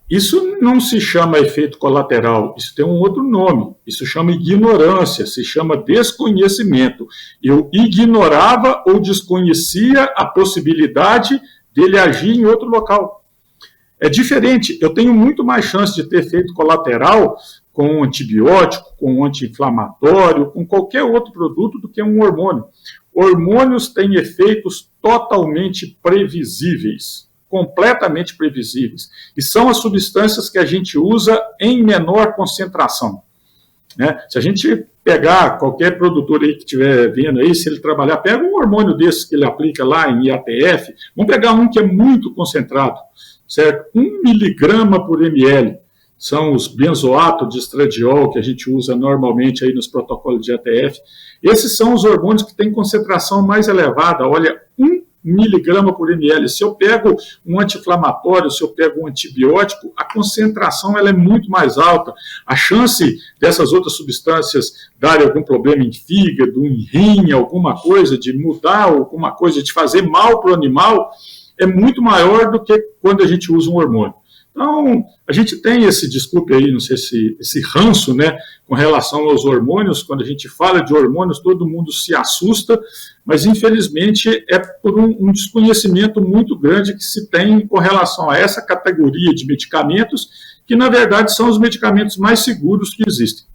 Isso não se chama efeito colateral, isso tem um outro nome. Isso chama ignorância, se chama desconhecimento. Eu ignorava ou desconhecia a possibilidade dele agir em outro local. É diferente, eu tenho muito mais chance de ter efeito colateral com um antibiótico, com um anti-inflamatório, com qualquer outro produto do que um hormônio. Hormônios têm efeitos totalmente previsíveis, completamente previsíveis, e são as substâncias que a gente usa em menor concentração. Né? Se a gente pegar qualquer produtor aí que estiver vendo aí, se ele trabalhar, pega um hormônio desse que ele aplica lá em IATF, vamos pegar um que é muito concentrado, certo? 1 miligrama por ml, são os benzoato de estradiol que a gente usa normalmente aí nos protocolos de IATF. Esses são os hormônios que têm concentração mais elevada, olha, 1 miligrama por ml. Se eu pego um anti-inflamatório, se eu pego um antibiótico, a concentração ela é muito mais alta. A chance dessas outras substâncias darem algum problema em fígado, em rim, alguma coisa, de mudar alguma coisa, de fazer mal para o animal, é muito maior do que quando a gente usa um hormônio. Então, a gente tem desculpe aí, não sei se esse ranço, né, com relação aos hormônios. Quando a gente fala de hormônios, todo mundo se assusta, mas infelizmente é por um desconhecimento muito grande que se tem com relação a essa categoria de medicamentos, que na verdade são os medicamentos mais seguros que existem.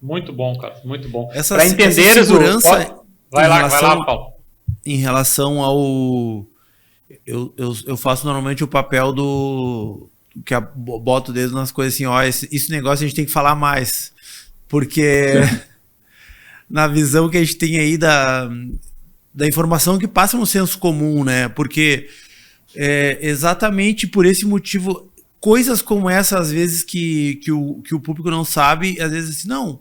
Muito bom, cara, muito bom.
Para entender
segurança, vai lá, Paulo.
Em relação ao... Eu faço normalmente o papel do... que bota o dedo nas coisas assim, ó, esse negócio a gente tem que falar mais, porque na visão que a gente tem aí da informação que passa no senso comum, né, porque exatamente por esse motivo, coisas como essa, às vezes, que o público não sabe, às vezes assim, não,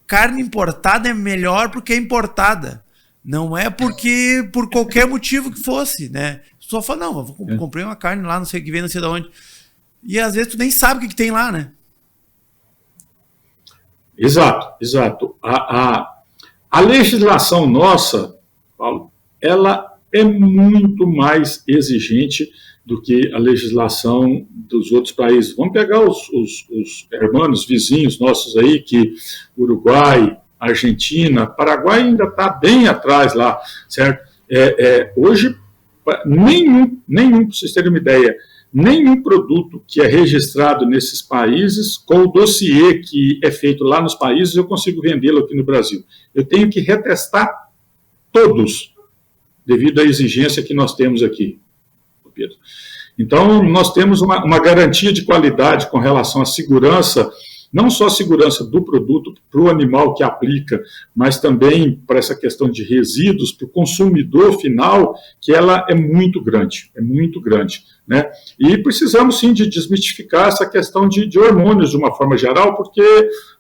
carne importada é melhor porque é importada, não é porque por qualquer motivo que fosse, né, só fala, não, eu comprei uma carne lá, não sei o que vem, não sei de onde. E às vezes tu nem sabe o que tem lá, né?
Exato. A legislação nossa, Paulo, ela é muito mais exigente do que a legislação dos outros países. Vamos pegar os hermanos vizinhos nossos aí, que Uruguai, Argentina, Paraguai ainda está bem atrás lá, certo? Hoje, nenhum, para vocês terem uma ideia, nenhum produto que é registrado nesses países, com o dossiê que é feito lá nos países, eu consigo vendê-lo aqui no Brasil. Eu tenho que retestar todos, devido à exigência que nós temos aqui, Pedro. Então, nós temos uma garantia de qualidade com relação à segurança, não só a segurança do produto para o animal que aplica, mas também para essa questão de resíduos, para o consumidor final, que ela é muito grande, né? E precisamos sim de desmistificar essa questão de hormônios de uma forma geral, porque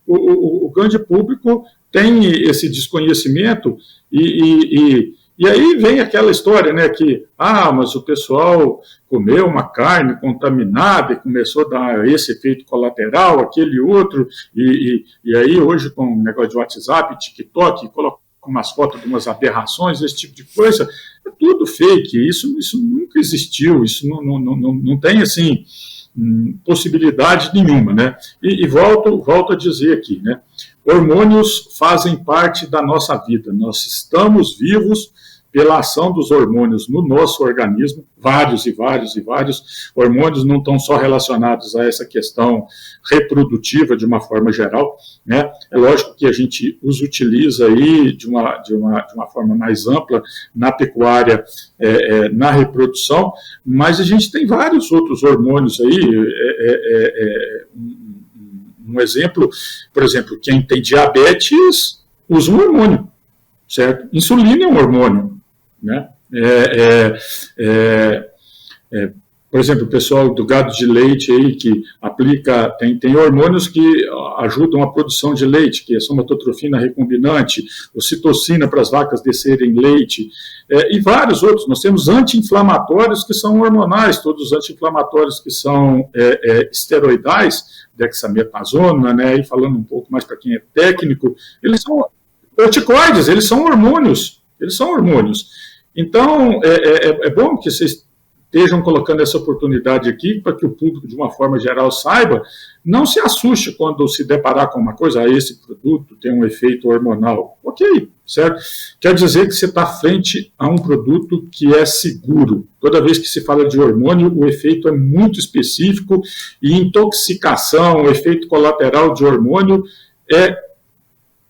o grande público tem esse desconhecimento e aí vem aquela história, né, que, mas o pessoal comeu uma carne contaminada e começou a dar esse efeito colateral, aquele outro, e aí hoje com o negócio de WhatsApp, TikTok, coloca umas fotos de umas aberrações, esse tipo de coisa, é tudo fake, isso nunca existiu, isso não tem, assim, possibilidade nenhuma, né? E volto a dizer aqui, né, hormônios fazem parte da nossa vida, nós estamos vivos pela ação dos hormônios no nosso organismo, vários hormônios não estão só relacionados a essa questão reprodutiva de uma forma geral, né? É lógico que a gente os utiliza aí de uma forma mais ampla na pecuária, na reprodução, mas a gente tem vários outros hormônios aí, um um exemplo, por exemplo, quem tem diabetes usa um hormônio, certo? Insulina é um hormônio, né? Por exemplo, o pessoal do gado de leite aí que aplica, tem hormônios que ajudam a produção de leite, que é a somatotrofina recombinante, ocitocina para as vacas descerem leite, e vários outros. Nós temos anti-inflamatórios que são hormonais, todos os anti-inflamatórios que são esteroidais, dexametasona, né, e falando um pouco mais para quem é técnico, eles são corticoides, eles são hormônios. Então, é bom que vocês estejam colocando essa oportunidade aqui para que o público, de uma forma geral, saiba, não se assuste quando se deparar com uma coisa, esse produto tem um efeito hormonal. Ok, certo? Quer dizer que você está frente a um produto que é seguro. Toda vez que se fala de hormônio, o efeito é muito específico e intoxicação, o efeito colateral de hormônio é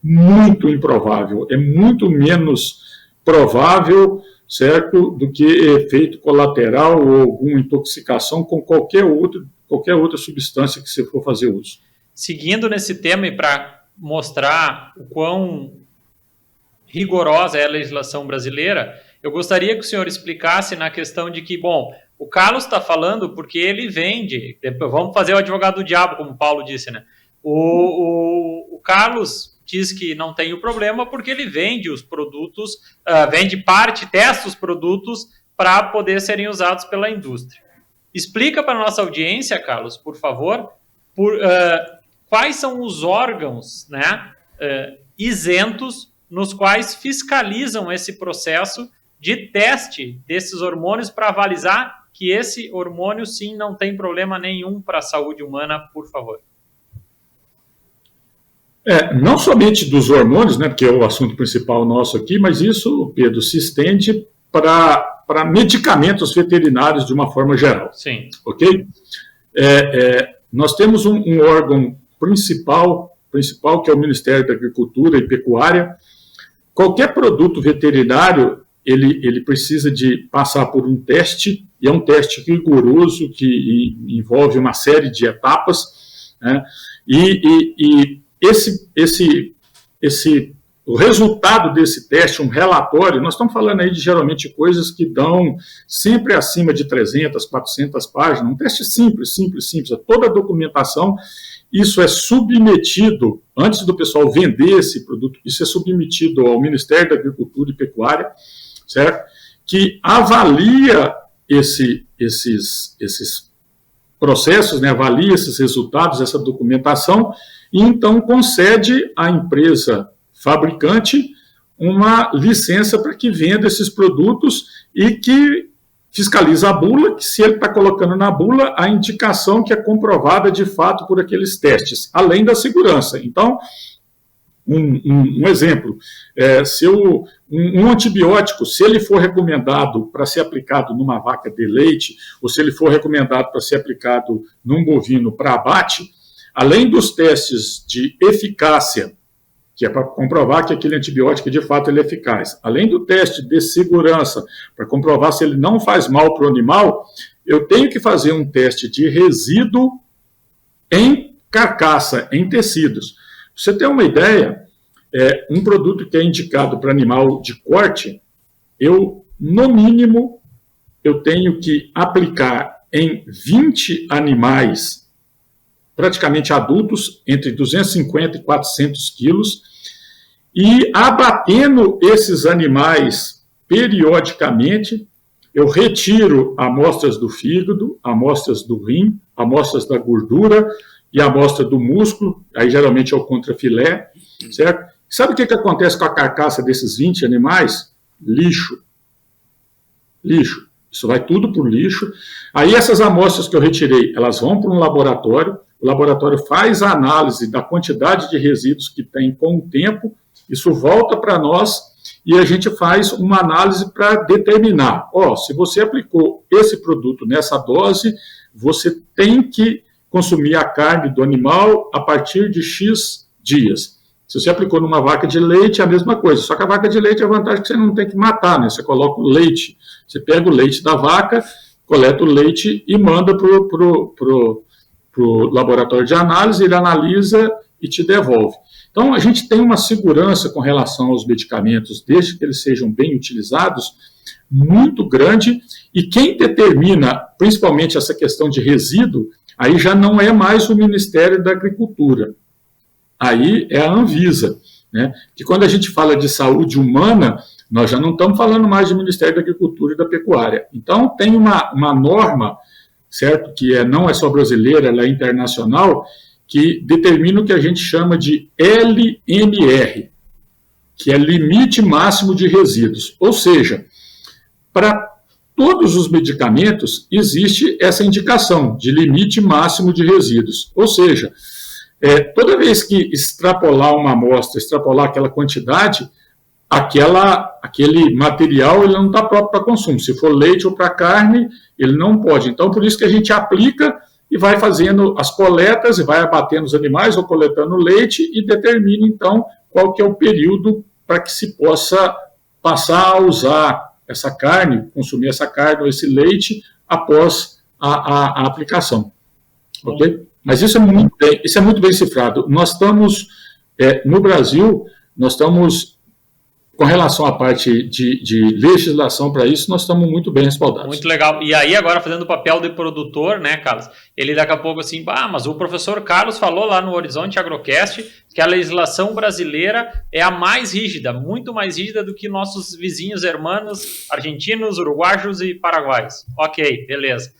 muito improvável, é muito menos provável, certo, do que efeito colateral ou alguma intoxicação com qualquer outra substância que você for fazer uso.
Seguindo nesse tema e para mostrar o quão rigorosa é a legislação brasileira, eu gostaria que o senhor explicasse na questão de que, bom, o Carlos está falando porque ele vende, vamos fazer o advogado do diabo, como o Paulo disse, né? O Carlos diz que não tem o problema porque ele vende os produtos, testa os produtos para poder serem usados pela indústria. Explica para a nossa audiência, Carlos, por favor, quais são os órgãos, né, isentos nos quais fiscalizam esse processo de teste desses hormônios para avalizar que esse hormônio, sim, não tem problema nenhum para a saúde humana, por favor.
Não somente dos hormônios, né, porque é o assunto principal nosso aqui, mas isso, Pedro, se estende para medicamentos veterinários de uma forma geral.
Sim.
Ok? Nós temos um órgão principal, que é o Ministério da Agricultura e Pecuária. Qualquer produto veterinário, ele precisa de passar por um teste, e é um teste rigoroso que envolve uma série de etapas, né, o resultado desse teste, um relatório, nós estamos falando aí de geralmente coisas que dão sempre acima de 300, 400 páginas, um teste simples, toda a documentação, isso é submetido, antes do pessoal vender esse produto, isso é submetido ao Ministério da Agricultura e Pecuária, certo? Que avalia esses processos, né, avalia esses resultados, essa documentação, e então concede à empresa fabricante uma licença para que venda esses produtos e que fiscaliza a bula, que se ele está colocando na bula a indicação que é comprovada de fato por aqueles testes, além da segurança. Então, um exemplo, um antibiótico, se ele for recomendado para ser aplicado numa vaca de leite, ou se ele for recomendado para ser aplicado num bovino para abate, além dos testes de eficácia, que é para comprovar que aquele antibiótico de fato ele é eficaz, além do teste de segurança, para comprovar se ele não faz mal para o animal, eu tenho que fazer um teste de resíduo em carcaça, em tecidos. Pra você ter uma ideia, um produto que é indicado para animal de corte, no mínimo, eu tenho que aplicar em 20 animais praticamente adultos, entre 250 e 400 quilos, e abatendo esses animais periodicamente, eu retiro amostras do fígado, amostras do rim, amostras da gordura e amostra do músculo, aí geralmente é o contrafilé, certo? Sabe o que acontece com a carcaça desses 20 animais? Lixo. Isso vai tudo para o lixo. Aí essas amostras que eu retirei, elas vão para um laboratório, o laboratório faz a análise da quantidade de resíduos que tem com o tempo, isso volta para nós e a gente faz uma análise para determinar, se você aplicou esse produto nessa dose, você tem que consumir a carne do animal a partir de X dias. Se você aplicou numa vaca de leite, é a mesma coisa, só que a vaca de leite, a vantagem é que você não tem que matar, né? Você coloca o leite, você pega o leite da vaca, coleta o leite e manda o laboratório de análise, ele analisa e te devolve. Então, a gente tem uma segurança com relação aos medicamentos, desde que eles sejam bem utilizados, muito grande, e quem determina, principalmente essa questão de resíduo, aí já não é mais o Ministério da Agricultura, aí é a Anvisa, né? Que quando a gente fala de saúde humana, nós já não estamos falando mais do Ministério da Agricultura e da Pecuária. Então, tem uma norma, certo, que não é só brasileira, ela é internacional, que determina o que a gente chama de LMR, que é limite máximo de resíduos. Ou seja, para todos os medicamentos existe essa indicação de limite máximo de resíduos. Ou seja, toda vez que extrapolar uma amostra, extrapolar aquela quantidade, aquele material ele não está próprio para consumo. Se for leite ou para carne, ele não pode. Então, por isso que a gente aplica e vai fazendo as coletas, e vai abatendo os animais ou coletando leite e determina, então, qual que é o período para que se possa passar a usar essa carne, consumir essa carne ou esse leite após a aplicação. Ok? Mas isso é muito bem cifrado. Nós estamos, no Brasil, nós estamos, com relação à parte de legislação para isso, nós estamos muito bem respaldados.
Muito legal. E aí, agora, fazendo o papel de produtor, né, Carlos? Ele daqui a pouco assim, mas o professor Carlos falou lá no Horizonte Agrocast que a legislação brasileira é a mais rígida, muito mais rígida do que nossos vizinhos hermanos argentinos, uruguaios e paraguaios. Ok, beleza.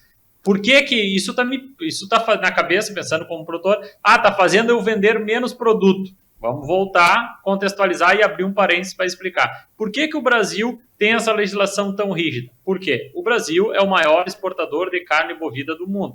Por que isso está na cabeça, pensando como produtor, está fazendo eu vender menos produto? Vamos voltar, contextualizar e abrir um parênteses para explicar. Por que o Brasil tem essa legislação tão rígida? Por quê? O Brasil é o maior exportador de carne bovina do mundo.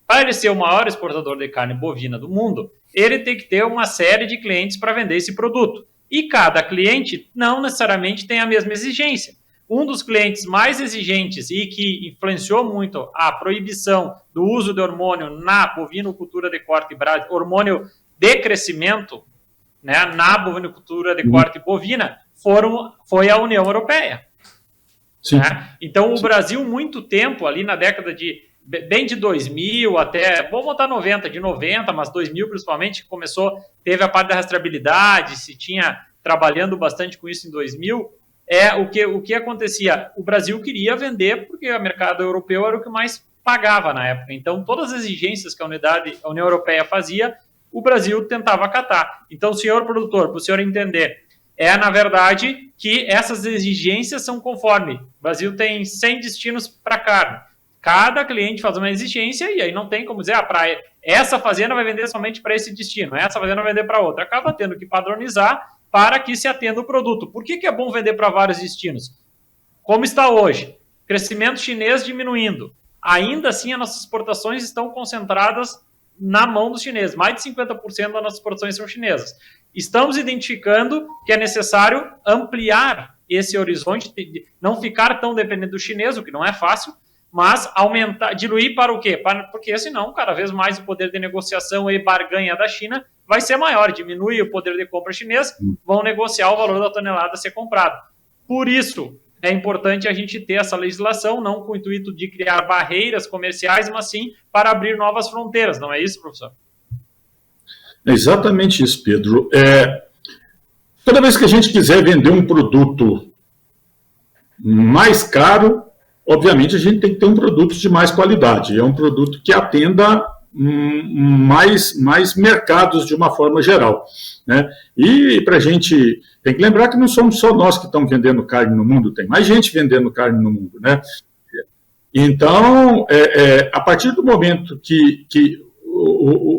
Para ele ser o maior exportador de carne bovina do mundo, ele tem que ter uma série de clientes para vender esse produto. E cada cliente não necessariamente tem a mesma exigência. Um dos clientes mais exigentes e que influenciou muito a proibição do uso de hormônio na bovinocultura de corte brasileira, hormônio de crescimento, né, na bovinocultura de corte bovina, foi a União Europeia. Né? Então, o Brasil, muito tempo, ali na década bem de 2000 até, vamos botar 90, de 90, mas 2000 principalmente, teve a parte da rastreabilidade, se tinha trabalhando bastante com isso em 2000, o que acontecia? O Brasil queria vender porque o mercado europeu era o que mais pagava na época. Então, todas as exigências que a União Europeia fazia, o Brasil tentava acatar. Então, senhor produtor, para o senhor entender, na verdade, que essas exigências são conforme. O Brasil tem 100 destinos para carne. Cada cliente faz uma exigência e aí não tem como dizer, essa fazenda vai vender somente para esse destino, essa fazenda vai vender para outra. Acaba tendo que padronizar para que se atenda o produto. Por que é bom vender para vários destinos? Como está hoje? Crescimento chinês diminuindo. Ainda assim, as nossas exportações estão concentradas na mão dos chineses. Mais de 50% das nossas produções são chinesas. Estamos identificando que é necessário ampliar esse horizonte, não ficar tão dependente do chinês, o que não é fácil, mas aumentar, diluir para o quê? Porque senão, cada vez mais o poder de negociação e barganha da China vai ser maior, diminui o poder de compra chinês, vão negociar o valor da tonelada a ser comprado. Por isso, é importante a gente ter essa legislação, não com o intuito de criar barreiras comerciais, mas sim para abrir novas fronteiras, não é isso, professor?
É exatamente isso, Pedro. Toda vez que a gente quiser vender um produto mais caro, obviamente a gente tem que ter um produto de mais qualidade, é um produto que atenda mais mercados de uma forma geral, né? E para a gente, tem que lembrar que não somos só nós que estamos vendendo carne no mundo, tem mais gente vendendo carne no mundo, né? Então, a partir do momento que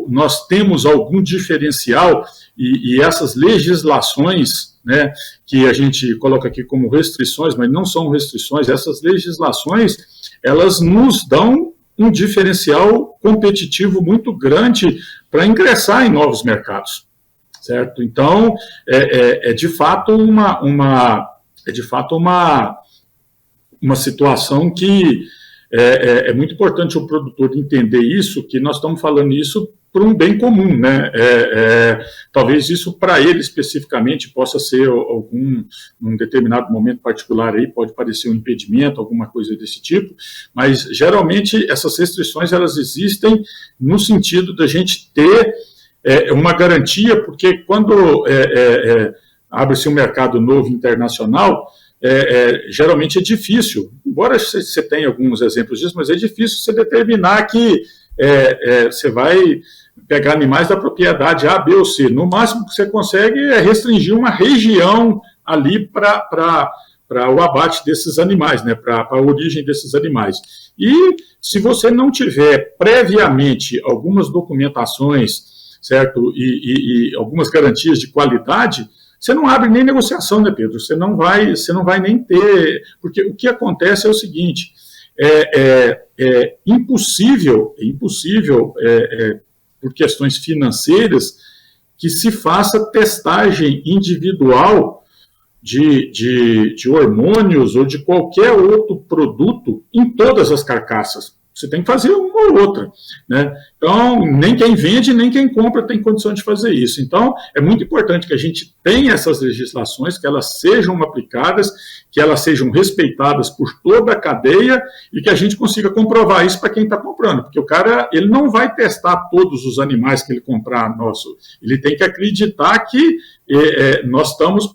nós temos algum diferencial e essas legislações, né, que a gente coloca aqui como restrições, mas não são restrições, essas legislações, elas nos dão um diferencial competitivo muito grande para ingressar em novos mercados, certo? Então, de fato uma situação que é muito importante o produtor entender isso, que nós estamos falando isso um bem comum, né? Talvez isso para ele especificamente possa ser num determinado momento particular aí, pode parecer um impedimento, alguma coisa desse tipo, mas geralmente essas restrições elas existem no sentido da gente ter uma garantia, porque quando abre-se um mercado novo internacional, geralmente é difícil, embora você tenha alguns exemplos disso, mas é difícil você determinar que você vai pegar animais da propriedade A, B ou C. No máximo que você consegue é restringir uma região ali para o abate desses animais, né, para a origem desses animais. E se você não tiver previamente algumas documentações, certo, e algumas garantias de qualidade, você não abre nem negociação, né, Pedro? Você não vai nem ter... Porque o que acontece é o seguinte, é impossível, por questões financeiras, que se faça testagem individual de hormônios ou de qualquer outro produto em todas as carcaças. Você tem que fazer uma ou outra, né? Então, nem quem vende, nem quem compra tem condição de fazer isso. Então, é muito importante que a gente tenha essas legislações, que elas sejam aplicadas, que elas sejam respeitadas por toda a cadeia e que a gente consiga comprovar isso para quem está comprando. Porque o cara, ele não vai testar todos os animais que ele comprar nosso. Ele tem que acreditar que nós estamos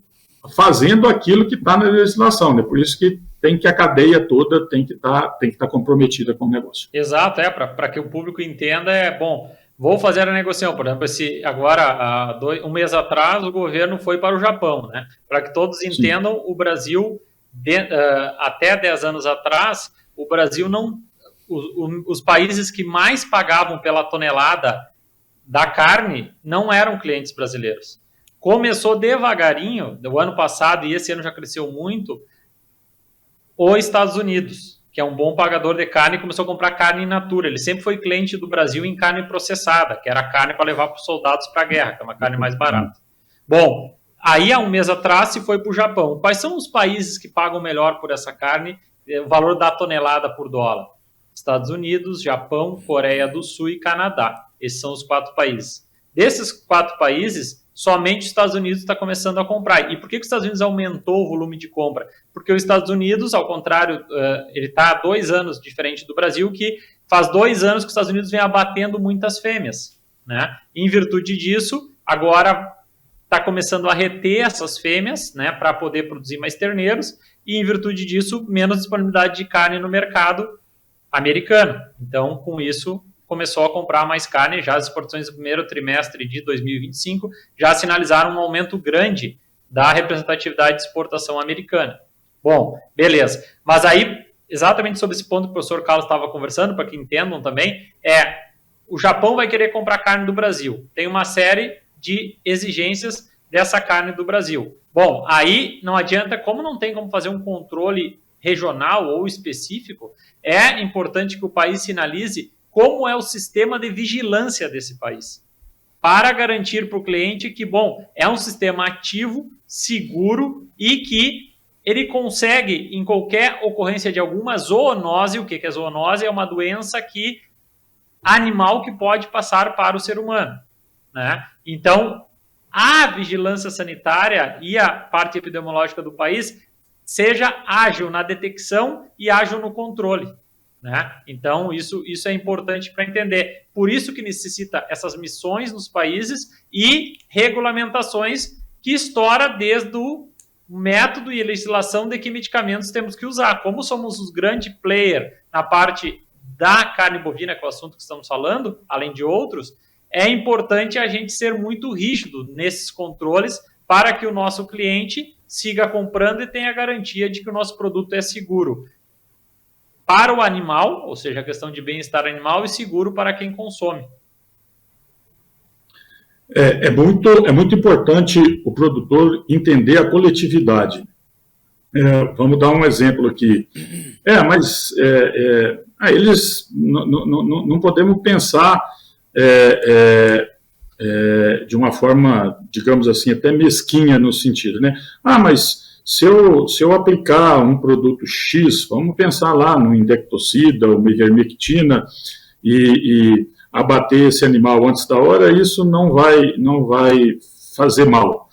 fazendo aquilo que está na legislação, né? Por isso que a cadeia toda tem que estar comprometida com o negócio.
Exato, para que o público entenda, bom, vou fazer a negociação. Por exemplo, agora, um mês atrás, o governo foi para o Japão, né? Para que todos entendam, sim, o Brasil, até 10 anos atrás, o Brasil não... Os países que mais pagavam pela tonelada da carne não eram clientes brasileiros. Começou devagarinho, do ano passado, e esse ano já cresceu muito, os Estados Unidos, que é um bom pagador de carne, começou a comprar carne in natura. Ele sempre foi cliente do Brasil em carne processada, que era carne para levar para os soldados para a guerra, que é uma carne mais barata. Bom, aí há um mês atrás se foi para o Japão. Quais são os países que pagam melhor por essa carne, o valor da tonelada por dólar? Estados Unidos, Japão, Coreia do Sul e Canadá. Esses são os 4 países. Desses 4 países, somente os Estados Unidos está começando a comprar. E por que os Estados Unidos aumentou o volume de compra? Porque os Estados Unidos, ao contrário, ele está há 2 anos diferente do Brasil, que faz 2 anos que os Estados Unidos vem abatendo muitas fêmeas, né? Em virtude disso, agora está começando a reter essas fêmeas, né, para poder produzir mais terneiros, e em virtude disso, menos disponibilidade de carne no mercado americano. Então, com isso, começou a comprar mais carne. Já as exportações do primeiro trimestre de 2025 já sinalizaram um aumento grande da representatividade de exportação americana. Bom, beleza. Mas aí, exatamente sobre esse ponto que o professor Carlos estava conversando, para que entendam também, o Japão vai querer comprar carne do Brasil. Tem uma série de exigências dessa carne do Brasil. Bom, aí não adianta, como não tem como fazer um controle regional ou específico, é importante que o país sinalize como é o sistema de vigilância desse país, para garantir para o cliente que, bom, é um sistema ativo, seguro e que ele consegue, em qualquer ocorrência de alguma zoonose, o que é zoonose? É uma doença animal que pode passar para o ser humano, né? Então, a vigilância sanitária e a parte epidemiológica do país seja ágil na detecção e ágil no controle, né? Então, isso é importante para entender. Por isso que necessita essas missões nos países e regulamentações que estoura desde o método e legislação de que medicamentos temos que usar. Como somos os grandes players na parte da carne bovina, que é o assunto que estamos falando, além de outros, é importante a gente ser muito rígido nesses controles para que o nosso cliente siga comprando e tenha a garantia de que o nosso produto é seguro para o animal, ou seja, a questão de bem-estar animal, e seguro para quem consome.
É muito importante o produtor entender a coletividade. Vamos dar um exemplo aqui. Eles não podemos pensar de uma forma, digamos assim, até mesquinha no sentido, né? Mas se eu aplicar um produto X, vamos pensar lá no indectocida, ou ivermectina, e abater esse animal antes da hora, isso não vai fazer mal.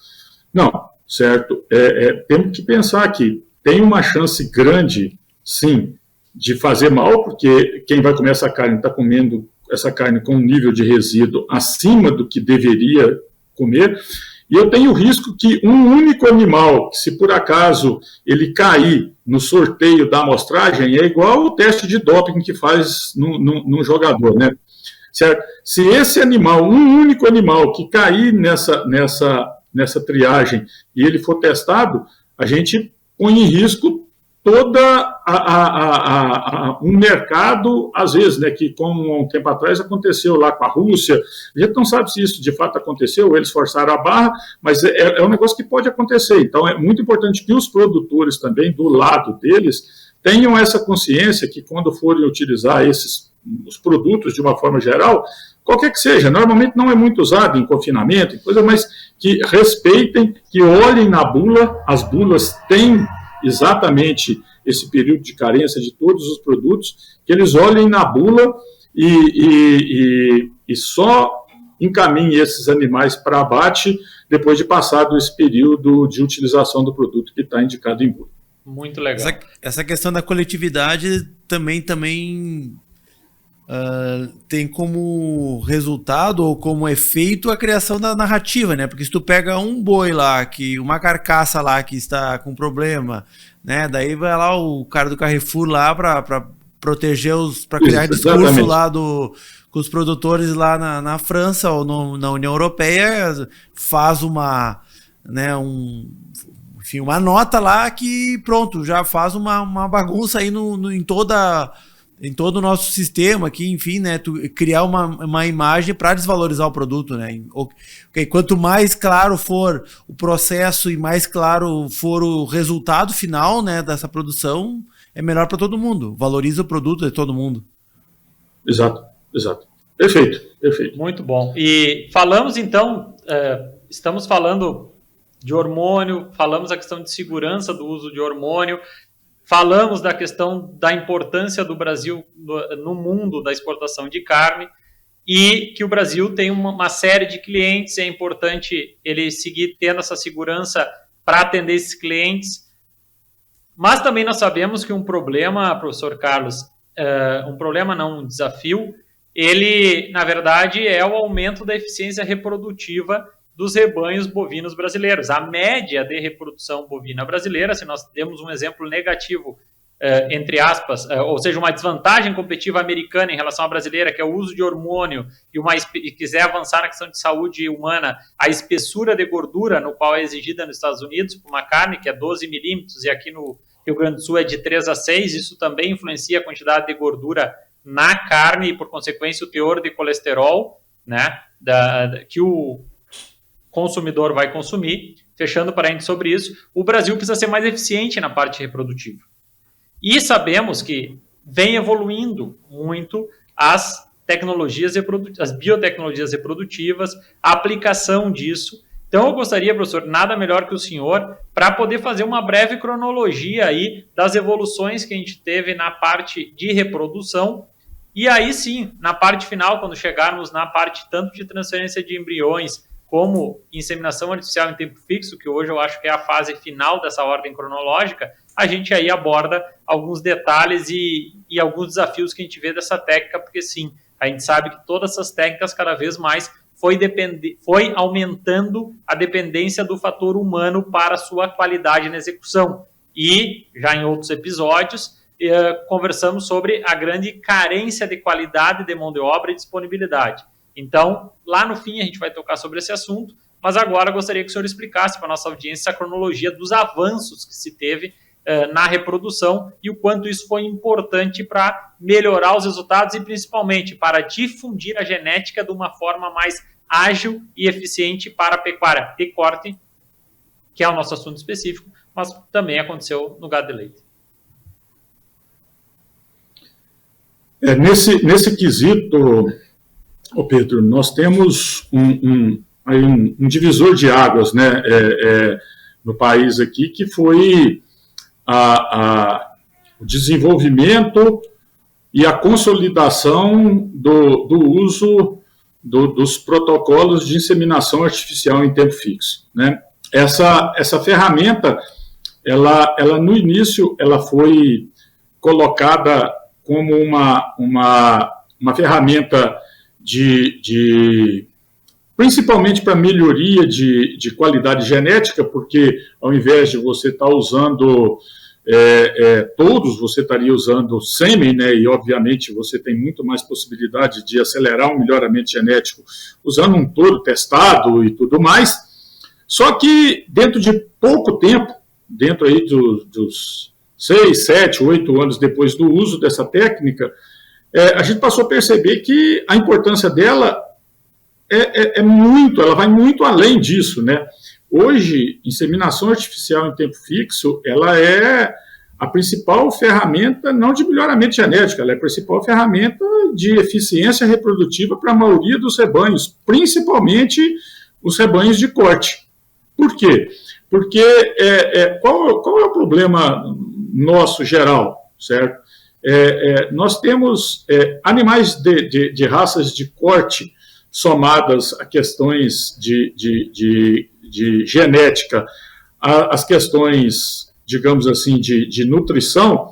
Não, certo? Temos que pensar que tem uma chance grande, sim, de fazer mal, porque quem vai comer essa carne está comendo essa carne com um nível de resíduo acima do que deveria comer, e eu tenho o risco que um único animal, que se por acaso ele cair no sorteio da amostragem, é igual o teste de doping que faz num jogador, né? Certo? Se esse animal, um único animal que cair nessa triagem e ele for testado, a gente põe em risco toda um mercado, às vezes, né, que como um tempo atrás aconteceu lá com a Rússia, a gente não sabe se isso de fato aconteceu, eles forçaram a barra, mas é um negócio que pode acontecer. Então é muito importante que os produtores também, do lado deles, tenham essa consciência que quando forem utilizar os produtos de uma forma geral, qualquer que seja, normalmente não é muito usado em confinamento, coisa, mas que respeitem, que olhem na bula, as bulas têm exatamente esse período de carência de todos os produtos, que eles olhem na bula e só encaminhem esses animais para abate depois de passado esse período de utilização do produto que está indicado em bula.
Muito legal.
Essa questão da coletividade também tem como resultado ou como efeito a criação da narrativa, né? Porque se tu pega um boi lá, uma carcaça lá que está com problema, né? Daí vai lá o cara do Carrefour lá para proteger para criar discurso lá com os produtores lá na França ou na União Europeia, faz uma nota lá que pronto, já faz uma bagunça aí em todo o nosso sistema aqui, enfim, né, tu criar uma imagem para desvalorizar o produto, né, quanto mais claro for o processo e mais claro for o resultado final, né, dessa produção, é melhor para todo mundo, valoriza o produto de todo mundo.
Exato. Perfeito.
Muito bom. E falamos então, estamos falando de hormônio, falamos a questão de segurança do uso de hormônio, falamos da questão da importância do Brasil no mundo da exportação de carne e que o Brasil tem uma série de clientes, é importante ele seguir tendo essa segurança para atender esses clientes. Mas também nós sabemos que um problema, professor Carlos, um desafio, ele, na verdade, é o aumento da eficiência reprodutiva dos rebanhos bovinos brasileiros. A média de reprodução bovina brasileira, se nós temos um exemplo negativo, entre aspas, ou seja, uma desvantagem competitiva americana em relação à brasileira, que é o uso de hormônio, e quiser avançar na questão de saúde humana, a espessura de gordura, no qual é exigida nos Estados Unidos, por uma carne que é 12 milímetros, e aqui no Rio Grande do Sul é de 3 a 6, isso também influencia a quantidade de gordura na carne e, por consequência, o teor de colesterol, né, que o consumidor vai consumir. Fechando parênteses sobre isso, o Brasil precisa ser mais eficiente na parte reprodutiva. E sabemos que vem evoluindo muito as biotecnologias reprodutivas, a aplicação disso. Então eu gostaria, professor, nada melhor que o senhor, para poder fazer uma breve cronologia aí das evoluções que a gente teve na parte de reprodução. E aí sim, na parte final, quando chegarmos na parte tanto de transferência de embriões, como inseminação artificial em tempo fixo, que hoje eu acho que é a fase final dessa ordem cronológica, a gente aí aborda alguns detalhes e alguns desafios que a gente vê dessa técnica, porque sim, a gente sabe que todas essas técnicas cada vez mais foi aumentando a dependência do fator humano para a sua qualidade na execução. E, já em outros episódios, conversamos sobre a grande carência de qualidade de mão de obra e disponibilidade. Então, lá no fim, a gente vai tocar sobre esse assunto, mas agora eu gostaria que o senhor explicasse para a nossa audiência a cronologia dos avanços que se teve na reprodução e o quanto isso foi importante para melhorar os resultados e, principalmente, para difundir a genética de uma forma mais ágil e eficiente para a pecuária de corte, que é o nosso assunto específico, mas também aconteceu no gado de leite.
Nesse quesito, Pedro, nós temos um divisor de águas, né, no país aqui, que foi o desenvolvimento e a consolidação do uso dos protocolos de inseminação artificial em tempo fixo, né? Essa ferramenta, ela no início, ela foi colocada como uma ferramenta principalmente para melhoria de qualidade genética, porque ao invés de você estar usando todos, você estaria usando sêmen, né, e obviamente você tem muito mais possibilidade de acelerar um melhoramento genético usando um touro testado e tudo mais. Só que dentro de pouco tempo, dentro aí dos 6, 7, 8 anos depois do uso dessa técnica, a gente passou a perceber que a importância dela ela vai muito além disso, né? Hoje, inseminação artificial em tempo fixo, ela é a principal ferramenta, não de melhoramento genético, ela é a principal ferramenta de eficiência reprodutiva para a maioria dos rebanhos, principalmente os rebanhos de corte. Por quê? Porque qual é o problema nosso geral, certo? Nós temos animais de raças de corte somadas a questões de genética, as questões, digamos assim, de nutrição,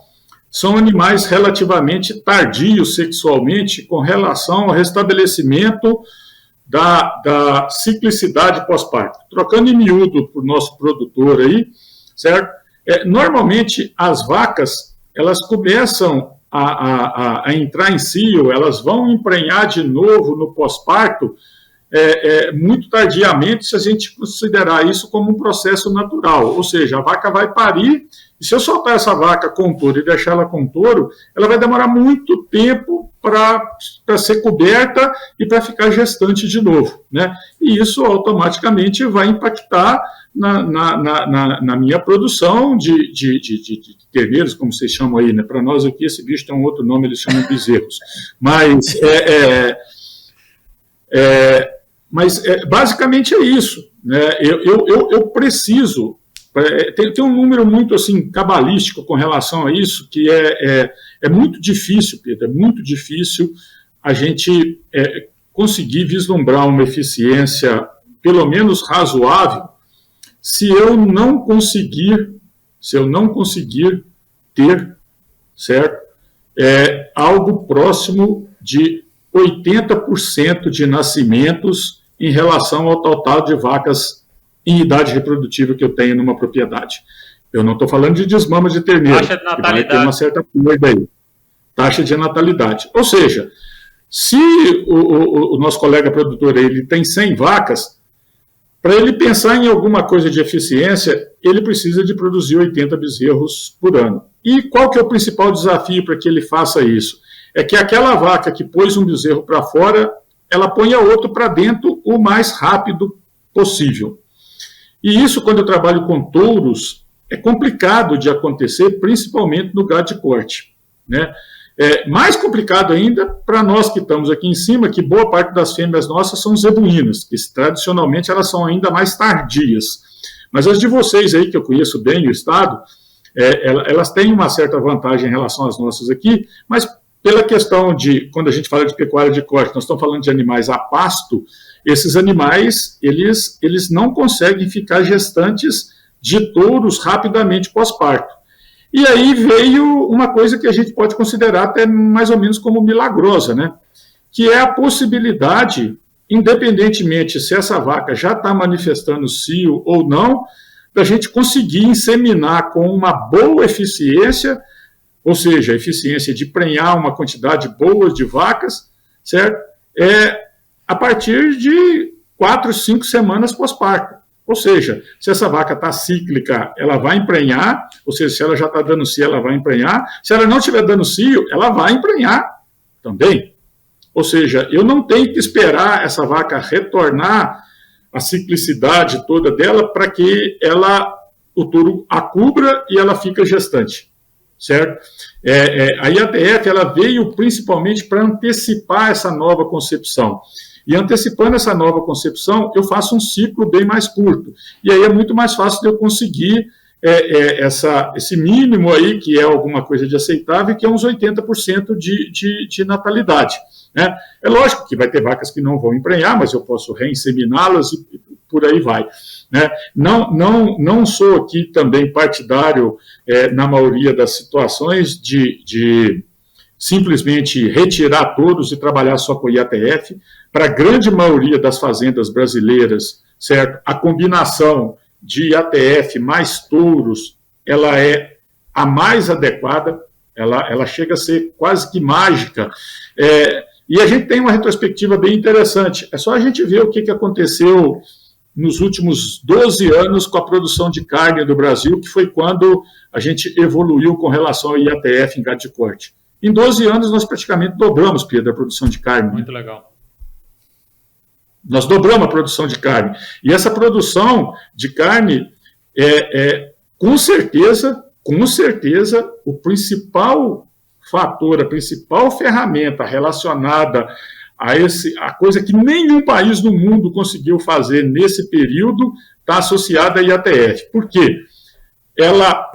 são animais relativamente tardios sexualmente com relação ao restabelecimento da ciclicidade pós-parto. Trocando em miúdo para o nosso produtor aí, certo? Normalmente, as vacas, elas começam a entrar em cio, elas vão emprenhar de novo no pós-parto muito tardiamente, se a gente considerar isso como um processo natural. Ou seja, a vaca vai parir, e se eu soltar essa vaca com touro e deixar ela com touro, ela vai demorar muito tempo para ser coberta e para ficar gestante de novo, né? E isso automaticamente vai impactar na minha produção de terneiros, como vocês chamam aí, né? Para nós aqui esse bicho tem um outro nome, eles chamam bezerros. Mas basicamente é isso, né? Eu preciso. Tem um número muito assim cabalístico com relação a isso, que é muito difícil, Pedro, é muito difícil a gente conseguir vislumbrar uma eficiência, pelo menos razoável, se eu não conseguir ter, certo, algo próximo de 80% de nascimentos em relação ao total de vacas em idade reprodutiva que eu tenho numa propriedade. Eu não estou falando de desmama de terneiro,
taxa de natalidade.
Que vai ter uma certa perda aí. Taxa de natalidade. Ou seja, se o nosso colega produtor ele tem 100 vacas, para ele pensar em alguma coisa de eficiência, ele precisa de produzir 80 bezerros por ano. E qual que é o principal desafio para que ele faça isso? É que aquela vaca que pôs um bezerro para fora, ela ponha outro para dentro o mais rápido possível. E isso, quando eu trabalho com touros, é complicado de acontecer, principalmente no gado de corte, né? Mais complicado ainda para nós que estamos aqui em cima, que boa parte das fêmeas nossas são zebuínas, que tradicionalmente elas são ainda mais tardias. Mas as de vocês aí, que eu conheço bem o estado, elas têm uma certa vantagem em relação às nossas aqui, mas pela questão de, quando a gente fala de pecuária de corte, nós estamos falando de animais a pasto, esses animais, eles não conseguem ficar gestantes de touros rapidamente pós-parto. E aí veio uma coisa que a gente pode considerar até mais ou menos como milagrosa, né? Que é a possibilidade, independentemente se essa vaca já está manifestando cio ou não, da gente conseguir inseminar com uma boa eficiência, ou seja, a eficiência de prenhar uma quantidade boa de vacas, certo? A partir de 4, 5 semanas pós-parto. Ou seja, se essa vaca está cíclica, ela vai emprenhar, ou seja, se ela já está dando cio, ela vai emprenhar. Se ela não estiver dando cio, ela vai emprenhar também. Ou seja, eu não tenho que esperar essa vaca retornar a ciclicidade toda dela para que o touro a cubra e ela fica gestante. Certo? A IATF ela veio principalmente para antecipar essa nova concepção. E antecipando essa nova concepção, eu faço um ciclo bem mais curto. E aí é muito mais fácil de eu conseguir esse mínimo aí, que é alguma coisa de aceitável, que é uns 80% de natalidade. Né? É lógico que vai ter vacas que não vão emprenhar, mas eu posso reinseminá-las e por aí vai. Né? Não sou aqui também partidário, na maioria das situações, de simplesmente retirar todos e trabalhar só com IATF. Para a grande maioria das fazendas brasileiras, certo? A combinação de IATF mais touros, ela é a mais adequada, ela chega a ser quase que mágica. E a gente tem uma retrospectiva bem interessante. É só a gente ver o que aconteceu nos últimos 12 anos com a produção de carne do Brasil, que foi quando a gente evoluiu com relação ao IATF em gado de corte. Em 12 anos, nós praticamente dobramos, Pedro, a produção de carne.
Muito legal.
Nós dobramos a produção de carne. E essa produção de carne com certeza, o principal fator, a principal ferramenta relacionada a coisa que nenhum país do mundo conseguiu fazer nesse período, está associada à IATF. Por quê? Ela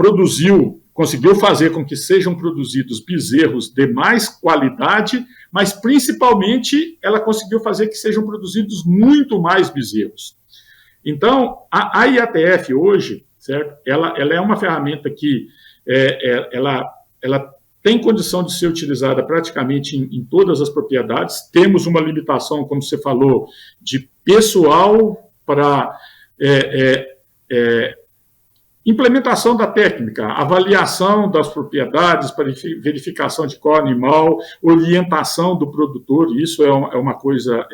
conseguiu fazer com que sejam produzidos bezerros de mais qualidade, mas principalmente ela conseguiu fazer que sejam produzidos muito mais bezerros. Então, a IATF hoje, certo? Ela é uma ferramenta que ela tem condição de ser utilizada praticamente em todas as propriedades. Temos uma limitação, como você falou, de pessoal para implementação da técnica, avaliação das propriedades para verificação de qual animal, orientação do produtor, isso é uma coisa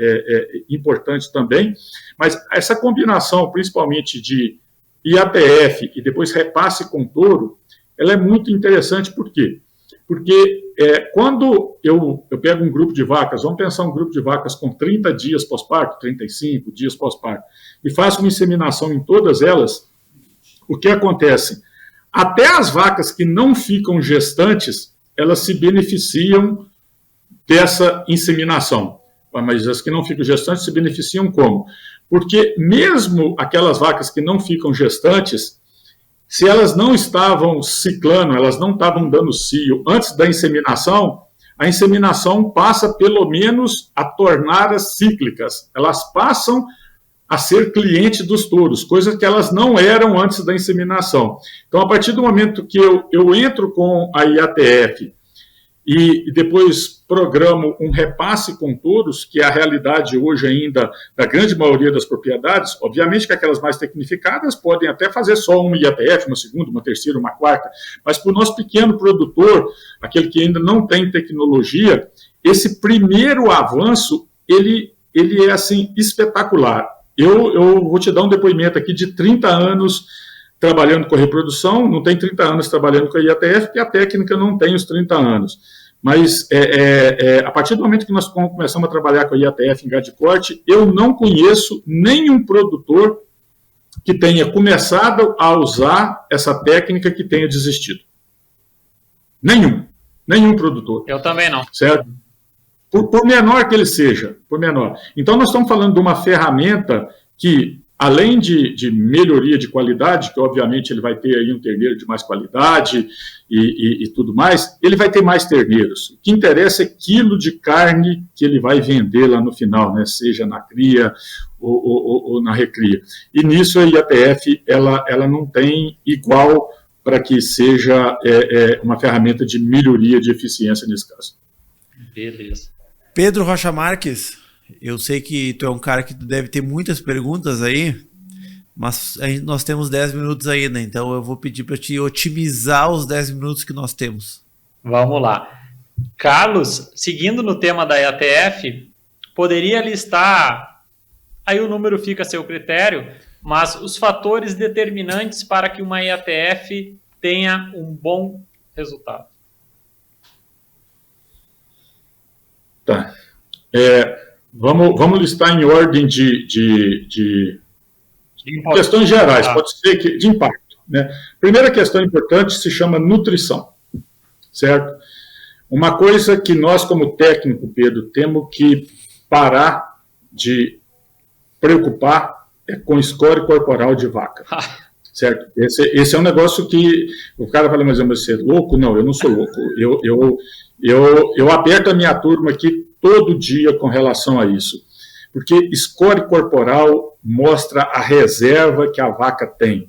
importante também, mas essa combinação, principalmente de IATF e depois repasse com touro, ela é muito interessante. Por quê? Porque quando eu pego um grupo de vacas, vamos pensar um grupo de vacas com 30 dias pós-parto, 35 dias pós-parto, e faço uma inseminação em todas elas, o que acontece? Até as vacas que não ficam gestantes, elas se beneficiam dessa inseminação. Mas as que não ficam gestantes se beneficiam como? Porque mesmo aquelas vacas que não ficam gestantes, se elas não estavam ciclando, elas não estavam dando cio antes da inseminação, a inseminação passa pelo menos a torná-las cíclicas. Elas passam a ser cliente dos touros, coisas que elas não eram antes da inseminação. Então, a partir do momento que eu entro com a IATF e depois programo um repasse com touros, que é a realidade hoje ainda da grande maioria das propriedades, obviamente que aquelas mais tecnificadas podem até fazer só uma IATF, uma segunda, uma terceira, uma quarta, mas para o nosso pequeno produtor, aquele que ainda não tem tecnologia, esse primeiro avanço, ele é assim espetacular. Eu vou te dar um depoimento aqui de 30 anos trabalhando com reprodução, não tem 30 anos trabalhando com a IATF, porque a técnica não tem os 30 anos. Mas a partir do momento que nós começamos a trabalhar com a IATF em gado de corte, eu não conheço nenhum produtor que tenha começado a usar essa técnica que tenha desistido. Nenhum produtor.
Eu também não.
Certo? Por menor que ele seja, por menor. Então, nós estamos falando de uma ferramenta que, além de melhoria de qualidade, que obviamente ele vai ter aí um terneiro de mais qualidade e tudo mais, ele vai ter mais terneiros. O que interessa é quilo de carne que ele vai vender lá no final, né? Seja na cria ou na recria. E nisso a IATF ela não tem igual para que seja uma ferramenta de melhoria de eficiência nesse caso.
Beleza.
Pedro Rocha Marques, eu sei que tu é um cara que deve ter muitas perguntas aí, mas nós temos 10 minutos ainda, então eu vou pedir para te otimizar os 10 minutos que nós temos.
Vamos lá. Carlos, seguindo no tema da IATF, poderia listar, aí o número fica a seu critério, mas os fatores determinantes para que uma IATF tenha um bom resultado.
Tá. Vamos listar em ordem de questões gerais, pode ser que de impacto. Né? Primeira questão importante se chama nutrição, certo? Uma coisa que nós, como técnico, Pedro, temos que parar de preocupar é com score corporal de vaca, certo? Esse é um negócio que o cara fala, mas você é louco? Não, eu não sou louco. Eu aperto a minha turma aqui todo dia com relação a isso, porque score corporal mostra a reserva que a vaca tem.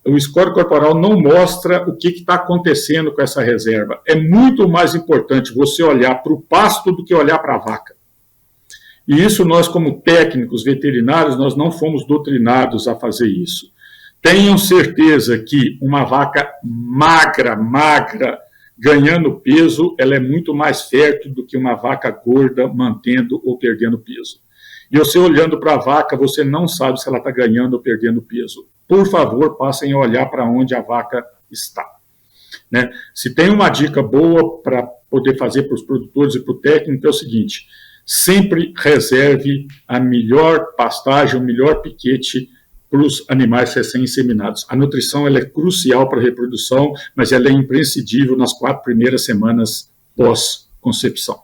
O score corporal não mostra o que está acontecendo com essa reserva. É muito mais importante você olhar para o pasto do que olhar para a vaca. E isso nós, como técnicos veterinários, nós não fomos doutrinados a fazer isso. Tenham certeza que uma vaca magra, ganhando peso, ela é muito mais fértil do que uma vaca gorda mantendo ou perdendo peso. E você olhando para a vaca, você não sabe se ela está ganhando ou perdendo peso. Por favor, passem a olhar para onde a vaca está. Né? Se tem uma dica boa para poder fazer para os produtores e para o técnico, é o seguinte: sempre reserve a melhor pastagem, o melhor piquete para os animais recém-inseminados. A nutrição ela é crucial para a reprodução, mas ela é imprescindível nas 4 primeiras semanas pós-concepção.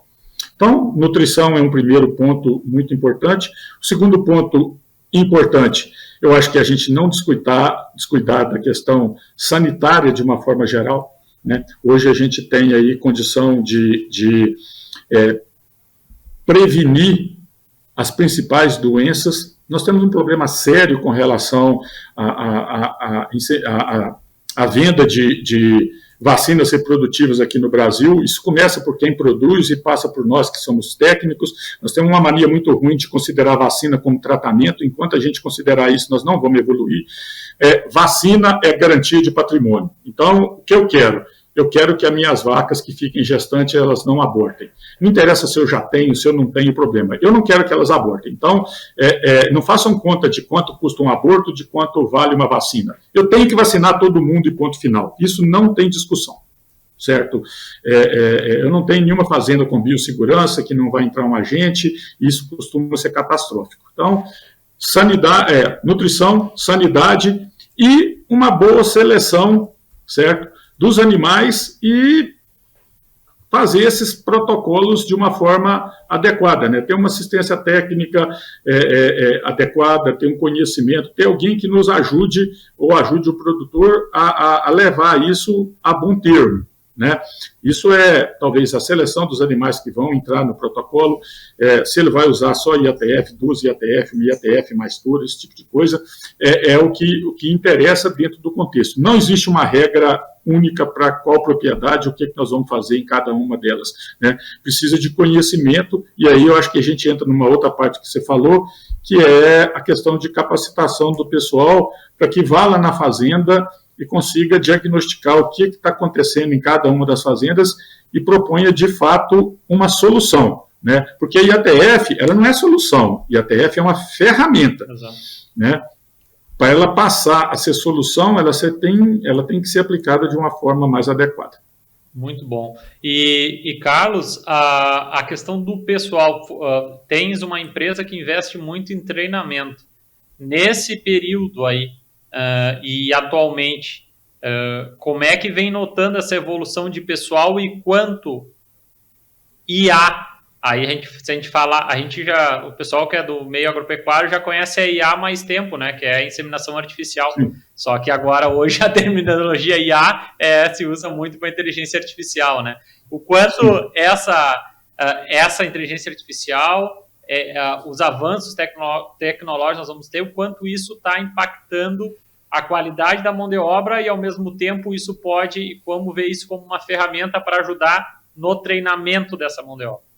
Então, nutrição é um primeiro ponto muito importante. O segundo ponto importante, eu acho que a gente não descuidar da questão sanitária de uma forma geral. Né? Hoje a gente tem aí condição de prevenir as principais doenças. Nós temos um problema sério com relação à venda de vacinas reprodutivas aqui no Brasil. Isso começa por quem produz e passa por nós que somos técnicos. Nós temos uma mania muito ruim de considerar a vacina como tratamento. Enquanto a gente considerar isso, nós não vamos evoluir. Vacina é garantia de patrimônio. Então, o que eu quero? Eu quero que as minhas vacas que fiquem gestantes, elas não abortem. Não interessa se eu já tenho, se eu não tenho problema. Eu não quero que elas abortem. Então, não façam conta de quanto custa um aborto, de quanto vale uma vacina. Eu tenho que vacinar todo mundo e ponto final. Isso não tem discussão, certo? Eu não tenho nenhuma fazenda com biossegurança que não vai entrar um agente, isso costuma ser catastrófico. Então, nutrição, sanidade e uma boa seleção, certo? Dos animais e fazer esses protocolos de uma forma adequada, né? Ter uma assistência técnica adequada, ter um conhecimento, ter alguém que nos ajude ou ajude o produtor a levar isso a bom termo. Né? Isso é, talvez, a seleção dos animais que vão entrar no protocolo, se ele vai usar só IATF, 2 IATF, um IATF mais touro, esse tipo de coisa, o que interessa dentro do contexto. Não existe uma regra única para qual propriedade, o que nós vamos fazer em cada uma delas. Né? Precisa de conhecimento, e aí eu acho que a gente entra numa outra parte que você falou, que é a questão de capacitação do pessoal, para que vá lá na fazenda e consiga diagnosticar o que está acontecendo em cada uma das fazendas e proponha, de fato, uma solução. Né? Porque a IATF, ela não é solução, a IATF é uma ferramenta. Exato. Né? Para ela passar a ser solução, ela tem que ser aplicada de uma forma mais adequada.
Muito bom. E Carlos, a questão do pessoal, tens uma empresa que investe muito em treinamento. Nesse período aí, e atualmente, como é que vem notando essa evolução de pessoal e quanto IA? Aí o pessoal que é do meio agropecuário já conhece a IA há mais tempo, né? Que é a inseminação artificial. Sim. Só que agora, hoje, a terminologia IA se usa muito para inteligência artificial, né? O quanto essa inteligência artificial, os avanços tecnológicos nós vamos ter, o quanto isso está impactando a qualidade da mão de obra e, ao mesmo tempo, como ver isso como uma ferramenta para ajudar no treinamento dessa mão de obra.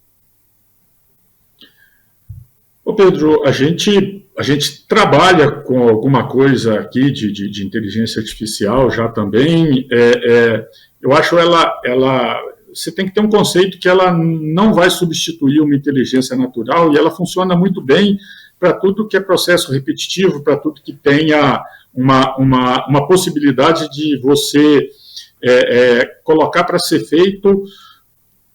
Ô Pedro, a gente trabalha com alguma coisa aqui de inteligência artificial já também. Eu acho você tem que ter um conceito que ela não vai substituir uma inteligência natural e ela funciona muito bem para tudo que é processo repetitivo, para tudo que tenha uma possibilidade de você colocar para ser feito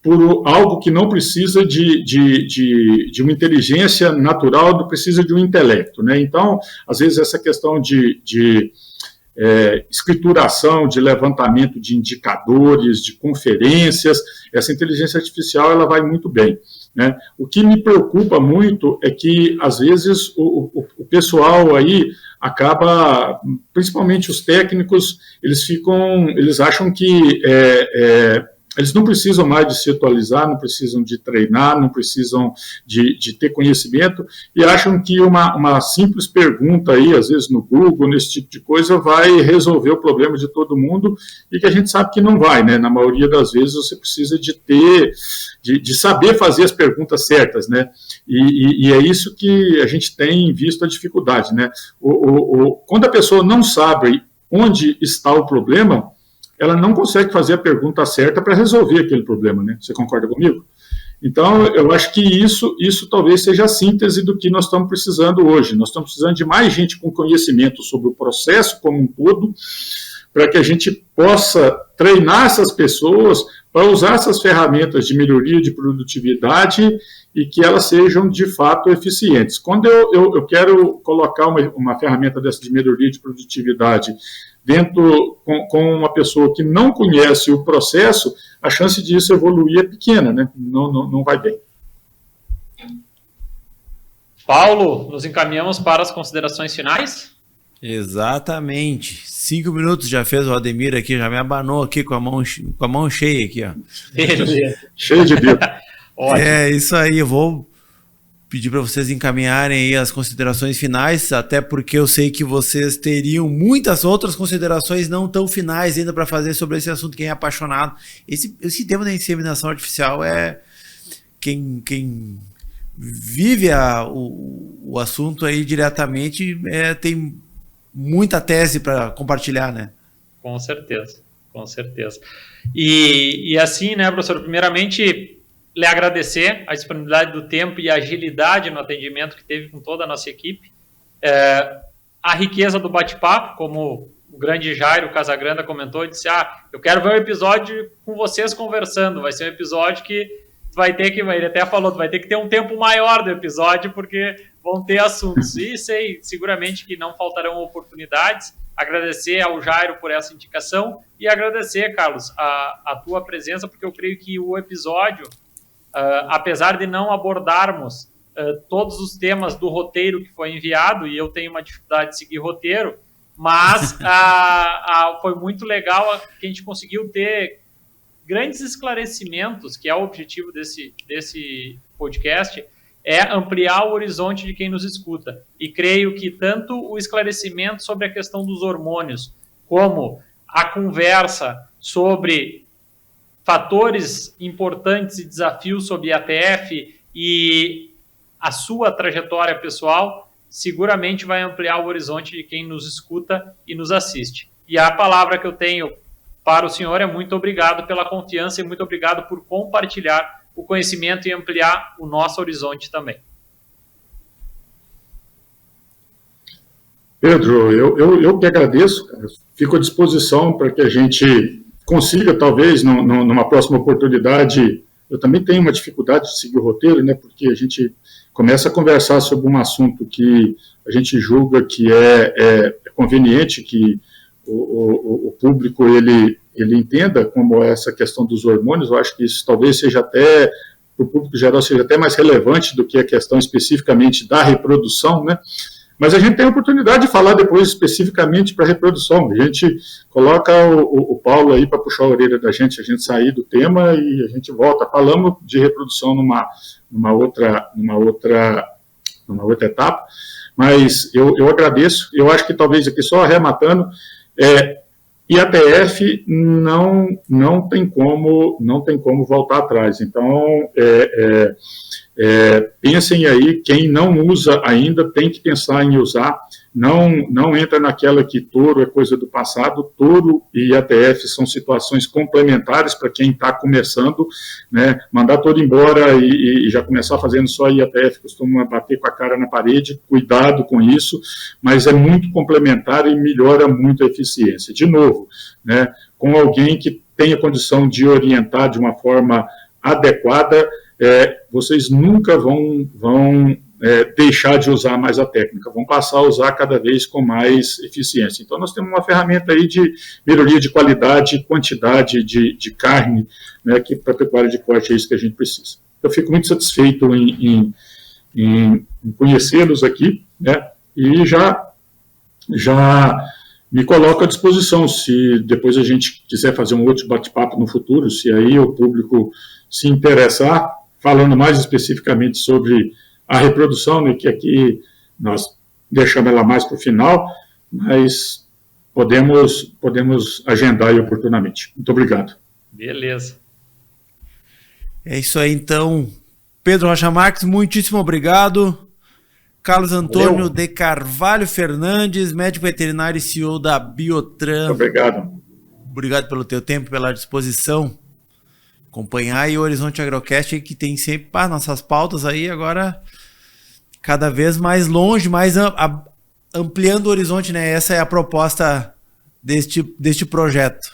por algo que não precisa de uma inteligência natural, não precisa de um intelecto. Né? Então, às vezes, essa questão de escrituração, de levantamento de indicadores, de conferências. Essa inteligência artificial ela vai muito bem, né? O que me preocupa muito é que, às vezes, o pessoal aí acaba, principalmente os técnicos, eles acham que eles não precisam mais de se atualizar, não precisam de treinar, não precisam de ter conhecimento, e acham que uma simples pergunta aí, às vezes no Google, nesse tipo de coisa, vai resolver o problema de todo mundo, e que a gente sabe que não vai, né? Na maioria das vezes você precisa de saber fazer as perguntas certas, né? E é isso que a gente tem visto a dificuldade, né? Quando a pessoa não sabe onde está o problema, ela não consegue fazer a pergunta certa para resolver aquele problema, né? Você concorda comigo? Então, eu acho que isso talvez seja a síntese do que nós estamos precisando hoje. Nós estamos precisando de mais gente com conhecimento sobre o processo como um todo, para que a gente possa treinar essas pessoas para usar essas ferramentas de melhoria de produtividade e que elas sejam, de fato, eficientes. Quando eu quero colocar uma ferramenta dessa de melhoria de produtividade dentro com uma pessoa que não conhece o processo, a chance disso evoluir é pequena, né? Não vai bem.
Paulo, nos encaminhamos para as considerações finais?
Exatamente. 5 minutos já fez o Ademir aqui, já me abanou aqui com a mão cheia aqui, ó.
Cheio de dedo.
É isso aí, eu vou pedir para vocês encaminharem aí as considerações finais, até porque eu sei que vocês teriam muitas outras considerações não tão finais ainda para fazer sobre esse assunto. Quem é apaixonado, esse tema da inseminação artificial é quem vive o assunto aí diretamente, tem muita tese para compartilhar, né?
Com certeza, com certeza. E assim, né, professor, primeiramente lhe agradecer a disponibilidade do tempo e a agilidade no atendimento que teve com toda a nossa equipe. A riqueza do bate-papo, como o grande Jairo Casagranda comentou, disse, eu quero ver um episódio com vocês conversando, vai ser um episódio que vai ter que, ele até falou, vai ter que ter um tempo maior do episódio, porque vão ter assuntos. E sei, seguramente que não faltarão oportunidades. Agradecer ao Jairo por essa indicação e agradecer, Carlos, a tua presença, porque eu creio que o episódio, apesar de não abordarmos todos os temas do roteiro que foi enviado, e eu tenho uma dificuldade de seguir roteiro, mas foi muito legal que a gente conseguiu ter grandes esclarecimentos, que é o objetivo desse podcast, é ampliar o horizonte de quem nos escuta. E creio que tanto o esclarecimento sobre a questão dos hormônios, como a conversa sobre fatores importantes e desafios sobre IATF e a sua trajetória pessoal, seguramente vai ampliar o horizonte de quem nos escuta e nos assiste. E a palavra que eu tenho para o senhor é muito obrigado pela confiança e muito obrigado por compartilhar o conhecimento e ampliar o nosso horizonte também.
Pedro, eu que agradeço, cara. Fico à disposição para que a gente consiga, talvez, numa próxima oportunidade. Eu também tenho uma dificuldade de seguir o roteiro, né, porque a gente começa a conversar sobre um assunto que a gente julga que é conveniente, que o público ele entenda, como essa questão dos hormônios. Eu acho que isso talvez seja até, para o público geral, seja até mais relevante do que a questão especificamente da reprodução, né? Mas a gente tem a oportunidade de falar depois especificamente para a reprodução. A gente coloca o Paulo aí para puxar a orelha da gente, a gente sair do tema e a gente volta. Falamos de reprodução numa outra etapa, mas eu agradeço. Eu acho que talvez aqui só arrematando, IATF não tem como voltar atrás. Então, pensem aí, quem não usa ainda tem que pensar em usar. Não entra naquela que touro é coisa do passado. Touro e IATF são situações complementares para quem está começando, né? Mandar touro embora e já começar fazendo só IATF costuma bater com a cara na parede. Cuidado com isso, mas é muito complementar e melhora muito a eficiência. De novo, né, com alguém que tenha condição de orientar de uma forma adequada, vocês nunca vão deixar de usar mais a técnica, vão passar a usar cada vez com mais eficiência. Então, nós temos uma ferramenta aí de melhoria de qualidade e quantidade de carne, né, que para a pecuária de corte é isso que a gente precisa. Eu fico muito satisfeito em conhecê-los aqui, né, e já me coloco à disposição, se depois a gente quiser fazer um outro bate-papo no futuro, se aí o público se interessar, falando mais especificamente sobre a reprodução, né, que aqui nós deixamos ela mais para o final, mas podemos agendar aí oportunamente. Muito obrigado.
Beleza.
É isso aí, então. Pedro Rocha Marques, muitíssimo obrigado. Carlos Antônio de Carvalho Fernandes, médico veterinário e CEO da Biotran.
Obrigado.
Obrigado pelo teu tempo, pela disposição. Acompanhar aí o Horizonte Agrocast, que tem sempre nossas pautas aí agora cada vez mais longe, mais ampliando o horizonte, né? Essa é a proposta deste projeto.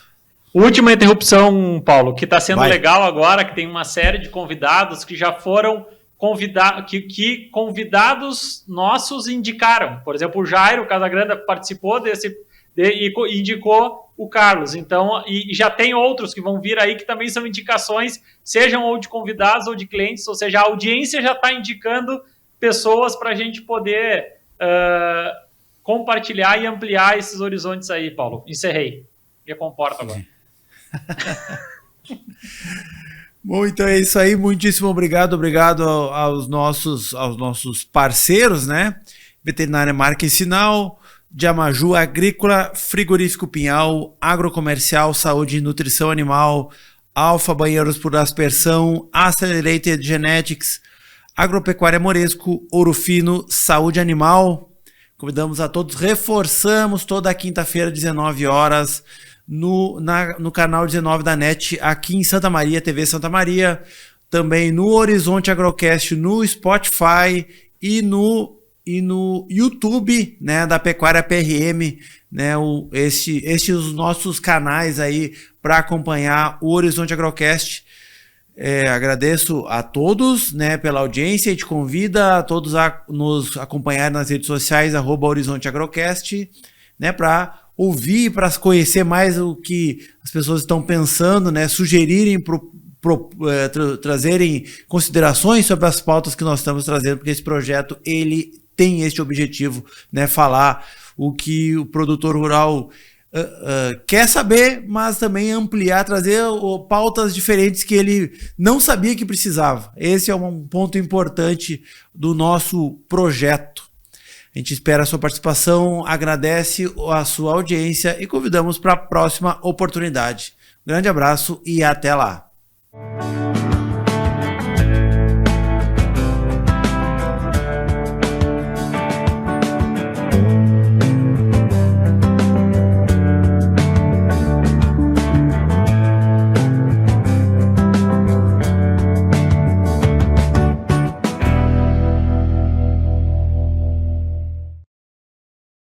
Última interrupção, Paulo, que está sendo legal agora, que tem uma série de convidados que já foram que convidados nossos indicaram. Por exemplo, o Jairo Casagrande participou e indicou o Carlos. Então, e já tem outros que vão vir aí que também são indicações, sejam ou de convidados ou de clientes, ou seja, a audiência já está indicando pessoas para a gente poder compartilhar e ampliar esses horizontes aí, Paulo. Encerrei. Me comporta agora.
Bom, então é isso aí. Muitíssimo obrigado aos nossos parceiros, né? Veterinária Marca e Sinal, Jamaju Agrícola, Frigorífico Pinhal, Agrocomercial, Saúde e Nutrição Animal, Alfa Banheiros por Aspersão, Accelerated Genetics, Agropecuária Moresco, Ouro Fino, Saúde Animal. Convidamos a todos, reforçamos toda quinta-feira, 19 horas, no canal 19 da NET, aqui em Santa Maria, TV Santa Maria, também no Horizonte Agrocast, no Spotify e no YouTube, né, da Pecuária PRM, né, estes os nossos canais aí para acompanhar o Horizonte Agrocast. Agradeço a todos, né, pela audiência e te convida a todos a nos acompanhar nas redes sociais, @Horizonte Agrocast, né, para ouvir, para conhecer mais o que as pessoas estão pensando, né, sugerirem, trazerem considerações sobre as pautas que nós estamos trazendo, porque esse projeto ele tem este objetivo, né, falar o que o produtor rural quer saber, mas também ampliar, trazer pautas diferentes que ele não sabia que precisava. Esse é um ponto importante do nosso projeto. A gente espera a sua participação, agradece a sua audiência e convidamos para a próxima oportunidade. Um grande abraço e até lá.